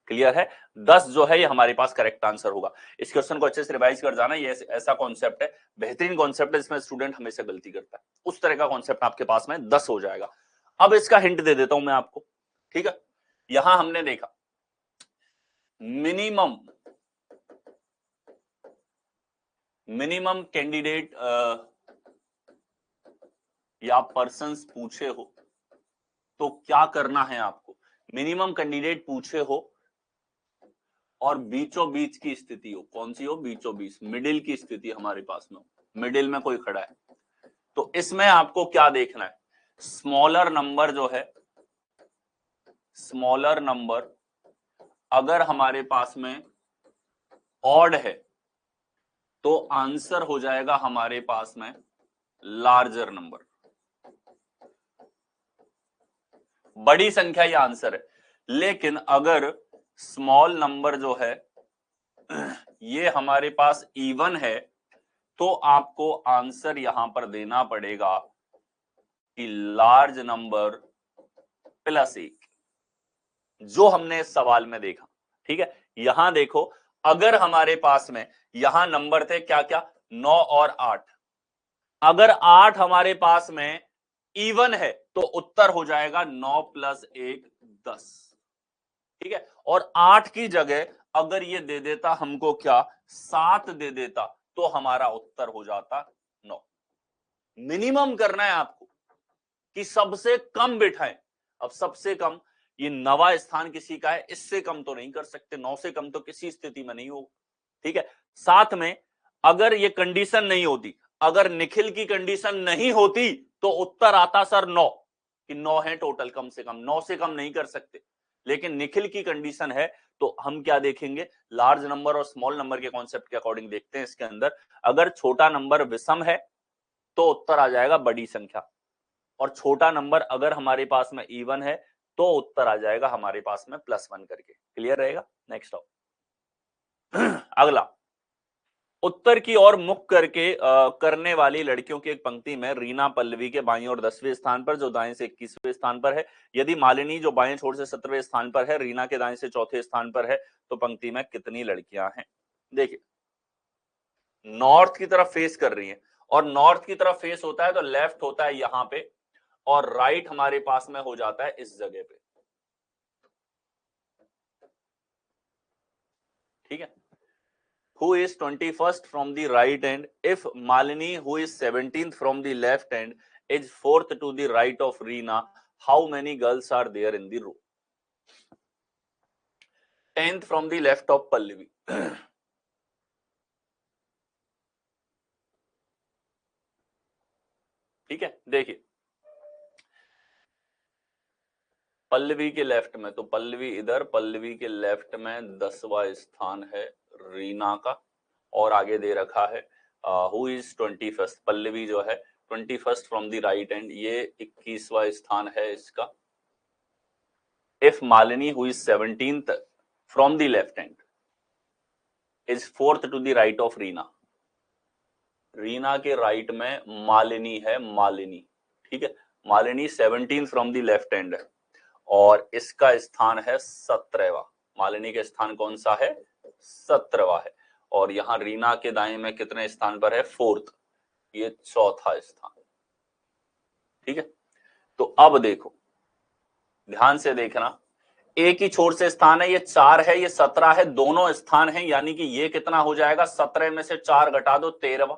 क्लियर है? 10 जो है ये हमारे पास करेक्ट आंसर होगा। इस क्वेश्चन को अच्छे से रिवाइज कर जाना, ये ऐसा कॉन्सेप्ट है, बेहतरीन कॉन्सेप्ट है, इसमें स्टूडेंट हमेशा गलती करता है। उस तरह का कॉन्सेप्ट आपके पास में 10 हो जाएगा। अब इसका हिंट दे देता हूं मैं आपको। ठीक है, यहां हमने देखा मिनिमम कैंडिडेट या पर्सन्स पूछे हो तो क्या करना है आपको? मिनिमम कैंडिडेट पूछे हो और बीचों बीच की स्थिति हो, कौन सी हो? बीचों बीच, मिडिल की स्थिति हमारे पास में हो, मिडिल में कोई खड़ा है, तो इसमें आपको क्या देखना है? स्मॉलर नंबर जो है, स्मॉलर नंबर अगर हमारे पास में ऑड है तो आंसर हो जाएगा हमारे पास में लार्जर नंबर। बड़ी संख्या ये आंसर है। लेकिन अगर स्मॉल नंबर जो है ये हमारे पास इवन है, तो आपको आंसर यहां पर देना पड़ेगा कि लार्ज नंबर प्लस 1, जो हमने इस सवाल में देखा। ठीक है, यहां देखो, अगर हमारे पास में यहां नंबर थे क्या क्या? 9 और 8। अगर 8 हमारे पास में इवन है तो उत्तर हो जाएगा 9 प्लस 1 10। ठीक है, और 8 की जगह अगर ये दे देता हमको क्या? 7 दे देता, तो हमारा उत्तर हो जाता 9। मिनिमम करना है आपको कि सबसे कम बिठाएं। अब सबसे कम ये 9वां स्थान किसी का है, इससे कम तो नहीं कर सकते, 9 से कम तो किसी स्थिति में नहीं होगा, ठीक है। साथ में अगर ये कंडीशन नहीं होती, अगर निखिल की कंडीशन नहीं होती तो उत्तर आता सर 9, कि 9 है टोटल, कम से कम 9 से कम नहीं कर सकते। लेकिन निखिल की कंडीशन है तो हम क्या देखेंगे, लार्ज नंबर और स्मॉल नंबर के कॉन्सेप्ट के अकॉर्डिंग देखते हैं। इसके अंदर अगर छोटा नंबर विषम है तो उत्तर आ जाएगा बड़ी संख्या, और छोटा नंबर अगर हमारे पास में इवन है तो उत्तर आ जाएगा हमारे पास में +1 करके। क्लियर रहेगा। नेक्स्ट आओ। अगला, उत्तर की ओर मुख करके करने वाली लड़कियों की एक पंक्ति में रीना पल्लवी के बाईं और 10वें स्थान पर, जो दाएं से 21वें स्थान पर है। यदि मालिनी जो बाएं छोर से 17वें स्थान पर है, रीना के दाएं से 4थे स्थान पर है, तो पंक्ति में कितनी लड़कियां हैं। देखिए, नॉर्थ की तरफ फेस कर रही है, और नॉर्थ की तरफ फेस होता है तो लेफ्ट होता है यहां पे, और राइट हमारे पास में हो जाता है इस जगह पे, ठीक है। Who is 21st from the right end? If Malini, who is 17th from the left end, is 4th to the right of Reena, how many girls are there in the row? 10th from the left of Pallavi. ठीक है, देखिए पल्लवी के left में, तो पल्लवी इधर, पल्लवी के left में 10वां स्थान है रीना का, और आगे दे रखा है हु इज 21st, पल्लवी जो है 21st from the right and, ये 21वां स्थान है इसका। If Malini who is 17th from the left end is 4th to the right of Rina, Rina के राइट में मालिनी है, मालिनी, ठीक है। Malini 17th from the left end है, और इसका स्थान है 17वां। मालिनी का स्थान कौन सा है, 17वां है। और यहां रीना के दाएं में कितने स्थान पर है, 4th, ये 4था स्थान, ठीक है। तो अब देखो, ध्यान से देखना, एक ही छोर से स्थान है, ये 4 है, ये 17 है, दोनों स्थान है, यानी कि ये कितना हो जाएगा, 17 में से 4 घटा दो 13वां।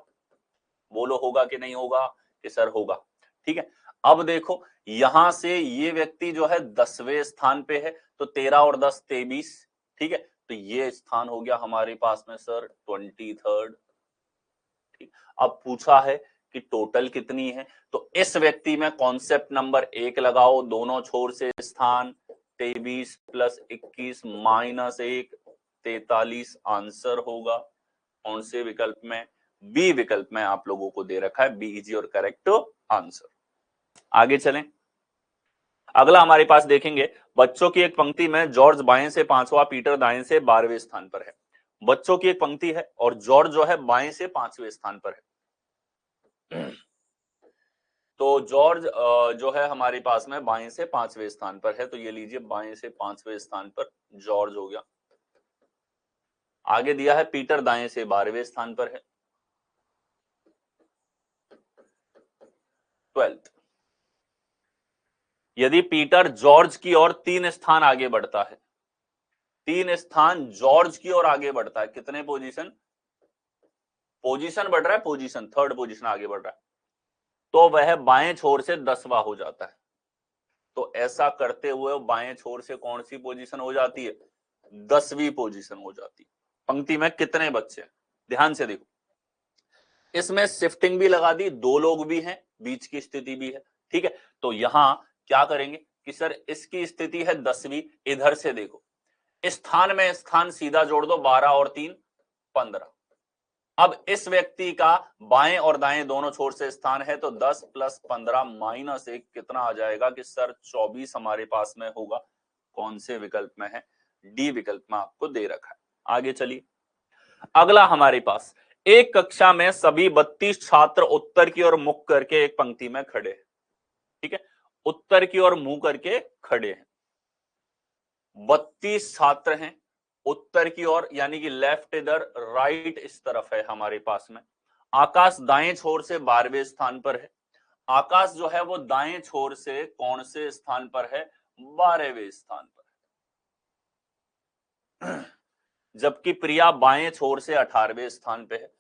बोलो होगा कि नहीं होगा, कि सर होगा, ठीक है। अब देखो, यहां से ये व्यक्ति जो है 10वें स्थान पे है, तो 13 और 10 23, ठीक है। तो ये स्थान हो गया हमारे पास में सर 23rd, ठीक। अब पूछा है कि टोटल कितनी है, तो इस व्यक्ति में कॉन्सेप्ट नंबर 1 लगाओ, दोनों छोर से स्थान 23 + 21 - 1 43 आंसर होगा कौन से विकल्प में, बी विकल्प में आप लोगों को दे रखा है, B is your correct answer. आगे चलें। अगला हमारे पास देखेंगे, बच्चों की एक पंक्ति में जॉर्ज बाएं से 5वां, पीटर दाएं से 12वें स्थान पर है। बच्चों की एक पंक्ति है और जॉर्ज जो है बाएं से 5वें स्थान पर है। तो जॉर्ज जो है हमारे पास में बाएं से 5वें स्थान पर है, तो ये लीजिए बाएं से 5वें स्थान पर जॉर्ज हो गया। आगे दिया है पीटर दाएं से 12वें स्थान पर है, 12th। यदि पीटर जॉर्ज की ओर 3 स्थान आगे बढ़ता है, 3 स्थान जॉर्ज की ओर आगे बढ़ता है, कितने पोजीशन, पोजीशन बढ़ रहा है, पोजीशन 3rd पोजीशन आगे बढ़ रहा है, तो वह बाएं छोर से 10वां हो जाता है। तो ऐसा करते हुए बाएं छोर से कौन सी पोजीशन हो जाती है, 10वीं पोजीशन हो जाती है। पंक्ति में कितने बच्चे हैं, ध्यान से देखो, इसमें शिफ्टिंग भी लगा दी, 2 लोग भी हैं, बीच की स्थिति भी है, ठीक है। तो यहां क्या करेंगे कि सर इसकी स्थिति है 10वीं, इधर से देखो, स्थान में स्थान सीधा जोड़ दो, 12 और 3 15। अब इस व्यक्ति का बाएं और दाएं दोनों छोर से स्थान है, तो 10 + 15 - 1 कितना आ जाएगा कि सर 24 हमारे पास में होगा। कौन से विकल्प में है, डी विकल्प में आपको दे रखा है। आगे चलिए। अगला हमारे पास, एक कक्षा में सभी 32 छात्र उत्तर की ओर मुख करके एक पंक्ति में खड़े हैं, ठीक है। उत्तर की ओर मुंह करके खड़े हैं, 32 छात्र हैं उत्तर की ओर, यानी कि लेफ्ट इधर, राइट इस तरफ है हमारे पास में। आकाश दाएं छोर से 12वें स्थान पर है, आकाश जो है वो दाएं छोर से कौन से स्थान पर है, 12वें स्थान पर है। जबकि प्रिया बाएं छोर से 18वें स्थान पे है,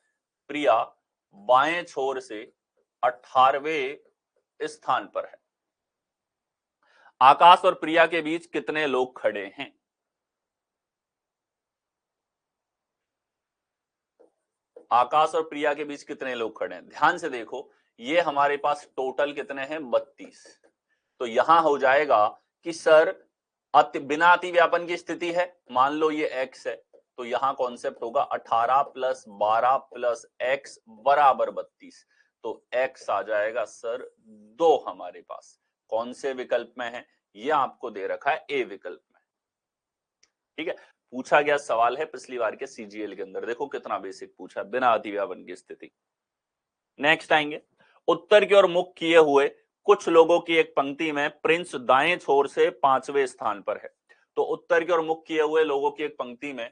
प्रिया बाएं छोर से 18वें स्थान पर है। आकाश और प्रिया के बीच कितने लोग खड़े हैं? आकाश और प्रिया के बीच कितने लोग खड़े हैं? ध्यान से देखो, ये हमारे पास टोटल कितने हैं? 32। तो यहां हो जाएगा कि सर बिना अतिव्यापन की स्थिति है, मान लो ये x है, तो यहां कॉन्सेप्ट होगा 18 + 12 + x बराबर 32। तो x आ जाएगा सर 2 हमारे पास। कौन से विकल्प में है? ये आपको दे रखा है ए विकल्प में। ठीक है, पूछा गया सवाल है पिछली बार के सीजीएल के अंदर, देखो कितना बेसिक पूछा, बिना अतिव्यापन की स्थिति। नेक्स्ट आएंगे, उत्तर की ओर मुख किए हुए कुछ लोगों की एक पंक्ति में प्रिंस दाएं छोर से 5वें स्थान पर है। तो उत्तर की ओर मुख किए हुए लोगों की एक पंक्ति में,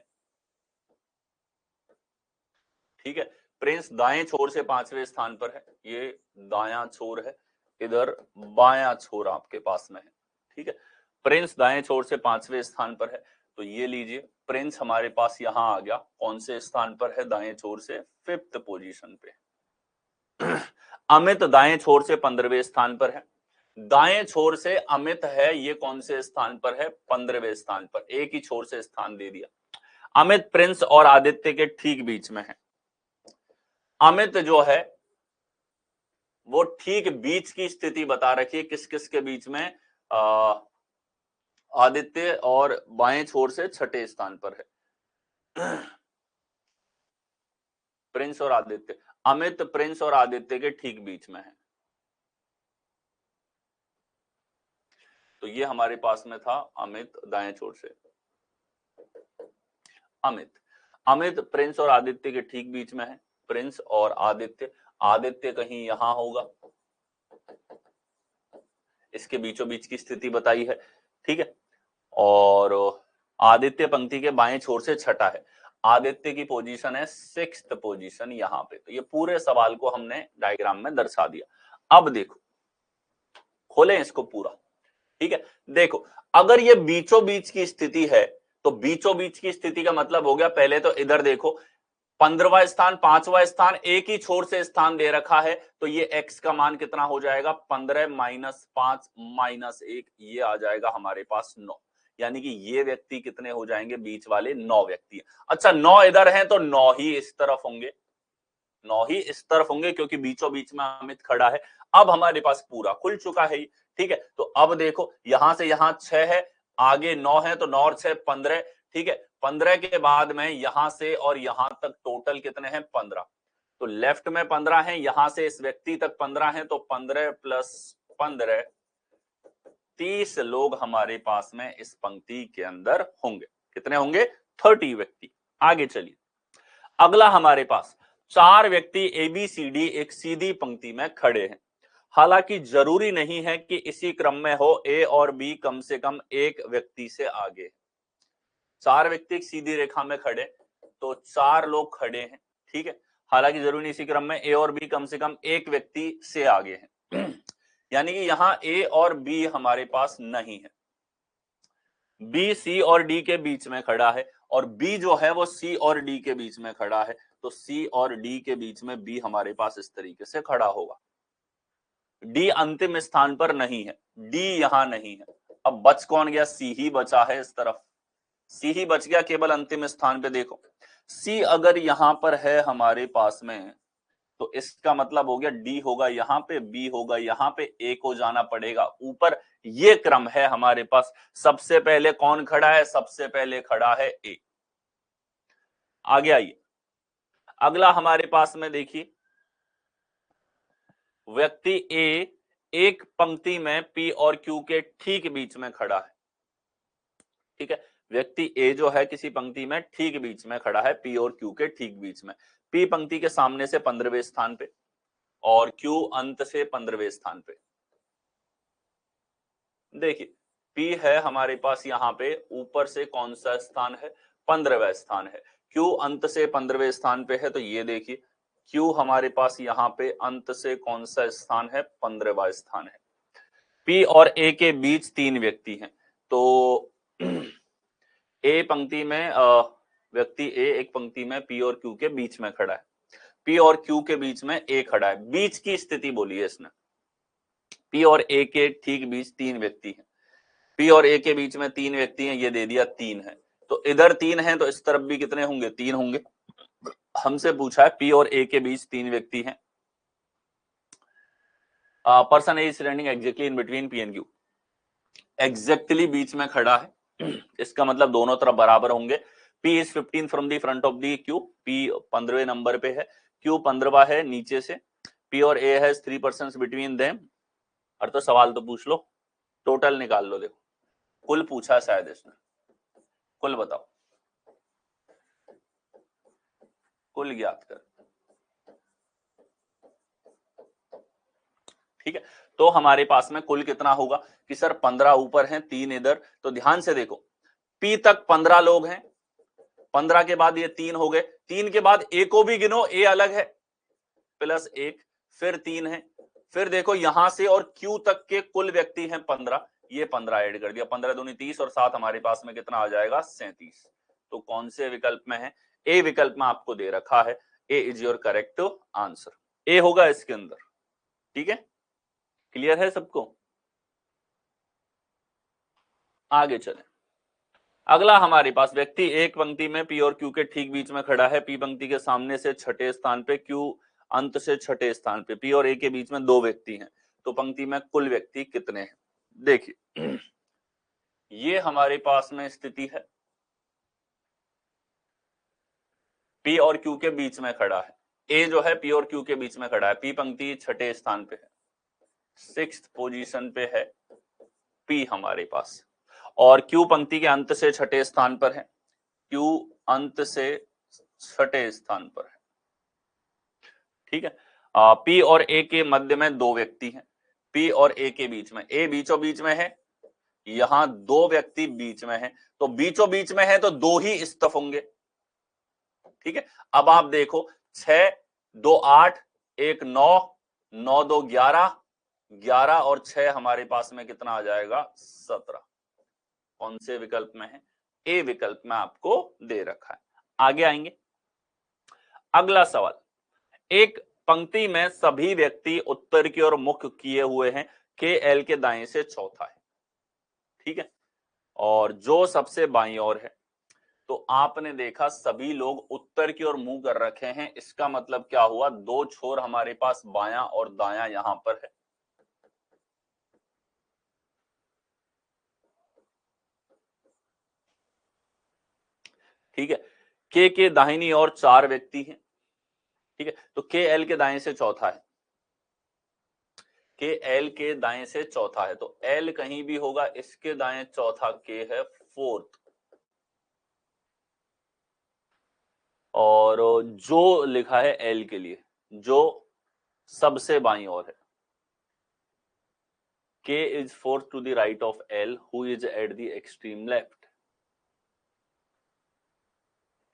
ठीक है, प्रिंस दाएं छोर से 5वें स्थान पर है, ये दायां छोर है, इधर बायां छोर आपके पास में है। ठीक है, प्रिंस दाएं छोर से 5वें स्थान पर है, तो ये लीजिए प्रिंस हमारे पास यहां आ गया, कौन से स्थान पर है? दाएं छोर से 5th पोजीशन पे। अमित दाएं छोर से 15वें स्थान पर है। दाएं छोर से अमित है, ये कौन से स्थान पर है? 15वें स्थान पर, एक ही छोर से स्थान दे दिया। अमित प्रिंस और आदित्य के ठीक बीच में है। अमित जो है वो ठीक बीच की स्थिति बता रखी है, किस किस के बीच में? आदित्य और बाएं छोर से 6ठे स्थान पर है। प्रिंस और आदित्य, अमित प्रिंस और आदित्य के ठीक बीच में है। तो ये हमारे पास में था अमित दाएं छोर से, अमित अमित प्रिंस और आदित्य के ठीक बीच में है। प्रिंस और आदित्य, आदित्य कहीं यहां होगा, इसके बीचों बीच की स्थिति बताई है। ठीक है, और आदित्य पंक्ति के बाएं छोर से 6ठा है, आदित्य की पोजीशन है 6th पोजीशन यहां पे। तो ये पूरे सवाल को हमने डायग्राम में दर्शा दिया। अब देखो, खोलें इसको पूरा। ठीक है, देखो अगर ये बीचों बीच की स्थिति है, तो बीचों बीच की स्थिति का मतलब हो गया, पहले तो इधर देखो 15वां स्थान 5वां स्थान एक ही छोर से स्थान दे रखा है, तो ये x का मान कितना हो जाएगा? 15 - 5 - 1, ये आ जाएगा हमारे पास 9। यानी कि ये व्यक्ति कितने हो जाएंगे? बीच वाले 9 व्यक्ति। अच्छा, 9 इधर हैं तो 9 ही इस तरफ होंगे, 9 ही इस तरफ होंगे, क्योंकि बीचों बीच में अमित खड़ा है। अब हमारे पास पूरा खुल चुका है। ठीक है, तो अब देखो यहां से यहां 6 है, आगे 9 है, तो 9 और 6 15। ठीक है, 15 के बाद में यहां से और यहां तक टोटल कितने हैं? 15। तो लेफ्ट में 15 है, यहां से इस व्यक्ति तक 15 है, तो 15 + 15 30 लोग हमारे पास में इस पंक्ति के अंदर होंगे। कितने होंगे? 30 व्यक्ति। आगे चलिए, अगला हमारे पास 4 व्यक्ति ABCD एक सीधी पंक्ति में खड़े हैं। हालांकि जरूरी नहीं है कि इसी क्रम में हो, A और B कम से कम एक व्यक्ति से आगे। 4 व्यक्ति एक सीधी रेखा में खड़े, तो 4 लोग खड़े हैं। ठीक है, हालांकि जरूरी नहीं इसी क्रम में A और B कम से कम एक व्यक्ति से आगे हैं। यानी कि यहां A और B हमारे पास नहीं है, B C और D के बीच में खड़ा है, और B जो है वो C और D के बीच में खड़ा है। तो C और D के बीच में B हमारे पास इस तरीके से खड़ा होगा। D अंतिम स्थान पर नहीं है, D यहां नहीं है। अब बच कौन गया? C ही बचा है इस तरफ, C ही बच गया केवल अंतिम स्थान पे। देखो C अगर यहां पर है हमारे पास में, तो इसका मतलब हो गया D होगा यहां पे, B होगा यहां पे, A को जाना पड़ेगा ऊपर। ये क्रम है हमारे पास। सबसे पहले कौन खड़ा है? सबसे पहले खड़ा है A। आगे आइए, अगला हमारे पास में देखिए, व्यक्ति A एक पंक्ति में P और Q के ठीक बीच में खड़ा है। ठीक है, व्यक्ति A जो है किसी पंक्ति में ठीक बीच में खड़ा है, P और Q के ठीक बीच में। P पंक्ति के सामने से 15वें स्थान पे और Q अंत से 15वें स्थान पे। देखिए P है हमारे पास यहां पे ऊपर से कौन सा स्थान है? 15वां स्थान है। Q अंत से 15वें स्थान पे है, तो ये देखिए Q हमारे पास यहाँ पे अंत से कौन सा स्थान है? 15वां स्थान है। P और A के बीच 3 व्यक्ति हैं, तो A पंक्ति में व्यक्ति A एक पंक्ति में P और Q के बीच में खड़ा है, P और Q के बीच में A खड़ा है। बीच की स्थिति बोली है इसने, P और A के ठीक बीच 3 व्यक्ति हैं। पी और ए के बीच में 3 व्यक्ति हैं, ये दे दिया 3 है, तो इधर 3 है तो इस तरफ भी कितने होंगे, 3 होंगे। हमसे पूछा है पी और ए के बीच 3 व्यक्ति हैं, person is standing exactly in between P and Q, exactly बीच में खड़ा है, इसका मतलब दोनों तरफ बराबर होंगे। P is 15 from the front of the Q, P 15वें नंबर पे है, Q 15वां है नीचे से, P और A has 3 persons between them. और तो सवाल तो पूछ लो, टोटल निकाल लो, देखो कुल पूछा शायद इसने, कुल बताओ, कुल ज्ञात कर। ठीक है, तो हमारे पास में कुल कितना होगा कि सर 15 ऊपर हैं, 3 इधर, तो ध्यान से देखो P तक 15 लोग हैं, 15 के बाद ये 3 हो गए, 3 के बाद A को भी गिनो, A अलग है, प्लस 1, फिर 3 है, फिर देखो यहां से और Q तक के कुल व्यक्ति हैं 15, ये 15 ऐड कर दिया, 15 दूनी 30 और 7 हमारे पास में कितना आ जाएगा, 37। तो कौन से विकल्प में है, ए विकल्प में आपको दे रखा है, ए इज योर करेक्ट आंसर, ए होगा इसके अंदर। ठीक है, क्लियर है सबको, आगे चले। अगला हमारे पास व्यक्ति एक पंक्ति में पी और क्यू के ठीक बीच में खड़ा है, पी पंक्ति के सामने से छठे स्थान पे, क्यू अंत से छठे स्थान पे, पी और ए के बीच में 2 व्यक्ति हैं, तो पंक्ति में कुल व्यक्ति कितने हैं। देखिए ये हमारे पास में स्थिति है, पी और क्यू के बीच में खड़ा है, ए जो है पी और क्यू के बीच में खड़ा है, पी पंक्ति छठे स्थान पे है, 6th पोजीशन पे है पी हमारे पास, और क्यू पंक्ति के अंत से छठे स्थान पर है, क्यू अंत से छठे स्थान पर है। ठीक है, पी और ए के मध्य में 2 व्यक्ति हैं, पी और ए के बीच में, ए बीचों बीच में है, यहां 2 व्यक्ति बीच में है, तो बीचों बीच में है तो 2 ही स्तंभ होंगे। ठीक है, अब आप देखो 6 2 8 1 9 9 2 11 11 और 6 हमारे पास में कितना आ जाएगा, 17। कौन से विकल्प में है, ए विकल्प में आपको दे रखा है। आगे आएंगे, अगला सवाल, एक पंक्ति में सभी व्यक्ति उत्तर की ओर मुख किए हुए हैं, के एल के दाएं से चौथा है। ठीक है, और जो सबसे बाईं ओर है, तो आपने देखा सभी लोग उत्तर की ओर मुंह कर रखे हैं, इसका मतलब क्या हुआ, 2 छोर हमारे पास बायां और दायां यहां पर है। ठीक है, के दाहिनी ओर 4 व्यक्ति हैं। ठीक है, तो के एल के दाएं से चौथा है, के एल के दाएं से चौथा है, तो एल कहीं भी होगा, इसके दाएं चौथा के है 4th, और जो लिखा है एल के लिए, जो सबसे बाईं ओर है, K is 4th to the right of L, who is at the extreme left,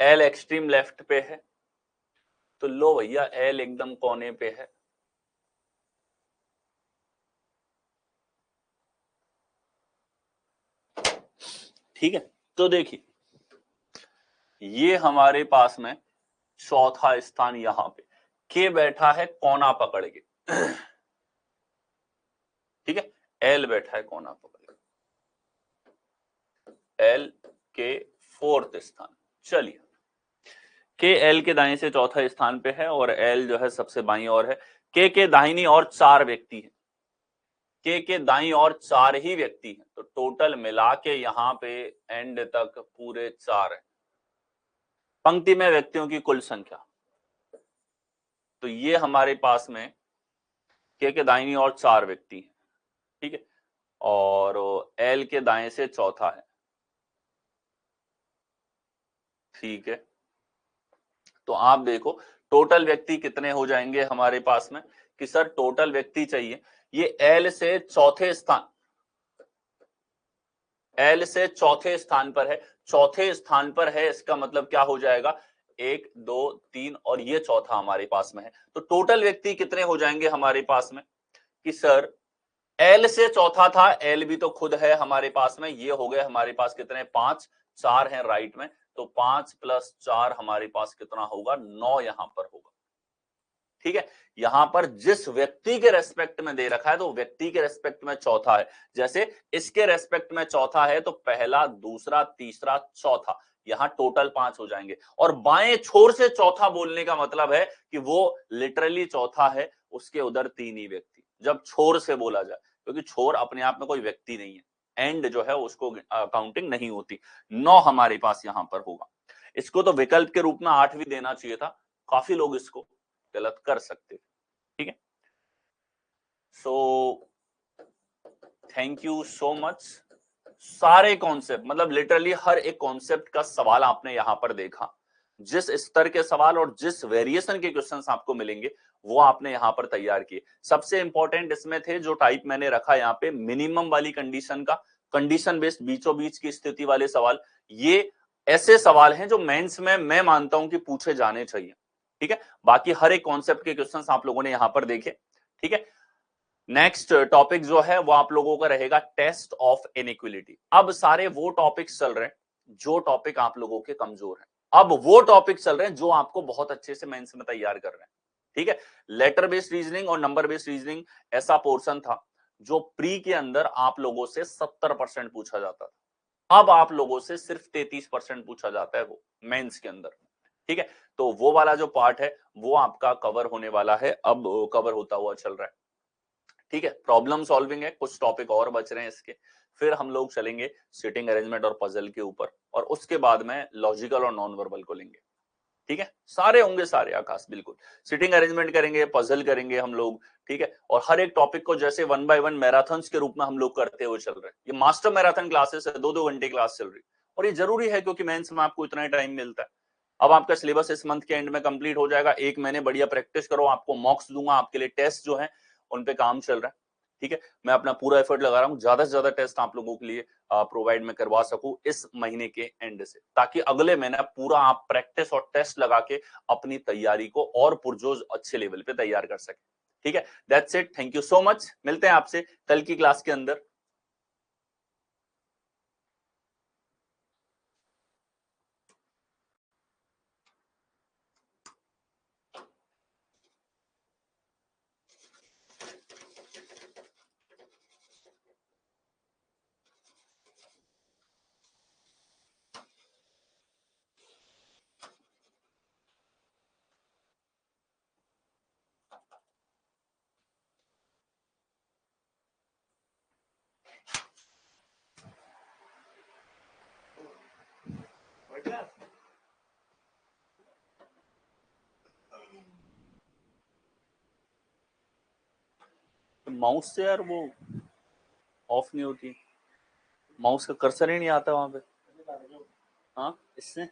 L extreme left पे है, तो लो भैया एल एकदम कोने पे है, ठीक है, तो देखिए ये हमारे पास में चौथा स्थान यहां पे, के बैठा है कोना पकड़ के, ठीक है, एल बैठा है कोना पकड़ के, एल के 4th स्थान। चलिए, के एल के दाएं से चौथा स्थान पे है और एल जो है सबसे बाईं ओर है, के दाहिनी ओर 4 व्यक्ति हैं, के दाईं ओर 4 ही व्यक्ति हैं, तो टोटल मिला के यहां पे एंड तक पूरे 4 है। पंक्ति में व्यक्तियों की कुल संख्या, तो ये हमारे पास में के दाहिनी ओर 4 व्यक्ति हैं, ठीक है, और एल के दाएं से चौथा है। ठीक है, तो आप देखो टोटल व्यक्ति कितने हो जाएंगे हमारे पास में, कि सर टोटल व्यक्ति चाहिए, ये एल से चौथे स्थान, एल से चौथे स्थान पर है, चौथे स्थान पर है, इसका मतलब क्या हो जाएगा, 1 2 3 और ये चौथा हमारे पास में है, तो टोटल व्यक्ति कितने हो जाएंगे हमारे पास में, कि सर एल से चौथा था, एल भी तो खुद है हमारे पास में, ये हो गए हमारे पास कितने, 5, 4 है राइट में, तो 5 + 4 हमारे पास कितना होगा, 9 यहां पर होगा। ठीक है, यहां पर जिस व्यक्ति के रेस्पेक्ट में दे रखा है तो व्यक्ति के रेस्पेक्ट में चौथा है। जैसे इसके रेस्पेक्ट में चौथा है तो पहला, दूसरा, तीसरा, चौथा, यहां टोटल 5 हो जाएंगे। और बाएं छोर से चौथा बोलने का मतलब है कि वो लिटरली चौथा है, उसके उधर 3 ही व्यक्ति, जब छोर से बोला जाए, क्योंकि छोर अपने आप में कोई व्यक्ति नहीं है, एंड जो है उसको काउंटिंग नहीं होती। 9 हमारे पास यहां पर होगा। इसको तो विकल्प के रूप में 8 भी देना चाहिए था, काफी लोग इसको गलत कर सकते, ठीक है। So thank you so much. सारे कॉन्सेप्ट, मतलब लिटरली हर एक कॉन्सेप्ट का सवाल आपने यहां पर देखा, जिस स्तर के सवाल और जिस वेरिएशन के क्वेश्चंस आपको मिलेंगे वो आपने यहां पर तैयार किए। सबसे इंपॉर्टेंट इसमें थे जो टाइप मैंने रखा यहाँ पे, मिनिमम वाली कंडीशन का, कंडीशन बेस्ड बीचों बीच की स्थिति वाले सवाल। ये ऐसे सवाल हैं जो मेंस में मैं मानता हूं कि पूछे जाने चाहिए, ठीक है। बाकी हर एक कॉन्सेप्ट के क्वेश्चंस आप लोगों ने यहां पर देखे, ठीक है। नेक्स्ट टॉपिक जो है वो आप लोगों का रहेगा टेस्ट ऑफ इनइक्विलिटी। अब सारे वो टॉपिक्स चल रहे हैं जो टॉपिक आप लोगों के कमजोर हैं, अब वो टॉपिक चल रहे हैं जो आपको बहुत अच्छे से मेंस में तैयार कर रहे हैं, ठीक है। लेटर बेस्ड रीजनिंग और नंबर बेस्ड रीजनिंग ऐसा पोर्शन था जो प्री के अंदर आप लोगों से 70% पूछा जाता था, अब आप लोगों से सिर्फ 33% पूछा जाता है वो मेंस के अंदर, ठीक है। तो वो वाला जो पार्ट है वो आपका कवर होने वाला है, अब कवर होता हुआ चल रहा है, ठीक है। प्रॉब्लम सॉल्विंग है, कुछ टॉपिक और बच रहे हैं इसके, फिर हम लोग चलेंगे सिटिंग अरेंजमेंट और पजल के ऊपर, और उसके बाद में लॉजिकल और नॉन वर्बल को लेंगे, ठीक है। सारे होंगे सारे आकाश, बिल्कुल। सिटिंग अरेंजमेंट करेंगे, पजल करेंगे हम लोग, ठीक है। और हर एक टॉपिक को जैसे 1 बाय 1 मैराथन्स के रूप में हम लोग करते हुए चल रहे हैं। ये मास्टर मैराथन क्लासेस है, 2-2 घंटे क्लास चल रही है, और ये जरूरी है क्योंकि मेंस में आपको इतना ही टाइम मिलता है। अब आपका सिलेबस इस मंथ के एंड में कंप्लीट हो जाएगा, 1 महीने बढ़िया प्रैक्टिस करो, आपको मॉक्स दूंगा, आपके लिए टेस्ट जो है उन पे काम चल रहा है, ठीक है। मैं अपना पूरा एफर्ट लगा रहा हूँ ज्यादा से ज्यादा टेस्ट आप लोगों के लिए प्रोवाइड में करवा सकूं इस महीने के एंड से, ताकि अगले महीने पूरा आप प्रैक्टिस और टेस्ट लगा के अपनी तैयारी को और पुरजोर अच्छे लेवल पे तैयार कर सके, ठीक है। That's it, thank you so much, मिलते हैं आपसे कल की क्लास के अंदर। माउस से यार वो ऑफ नहीं होती, माउस का कर्सर ही नहीं आता वहां पे। हाँ, इससे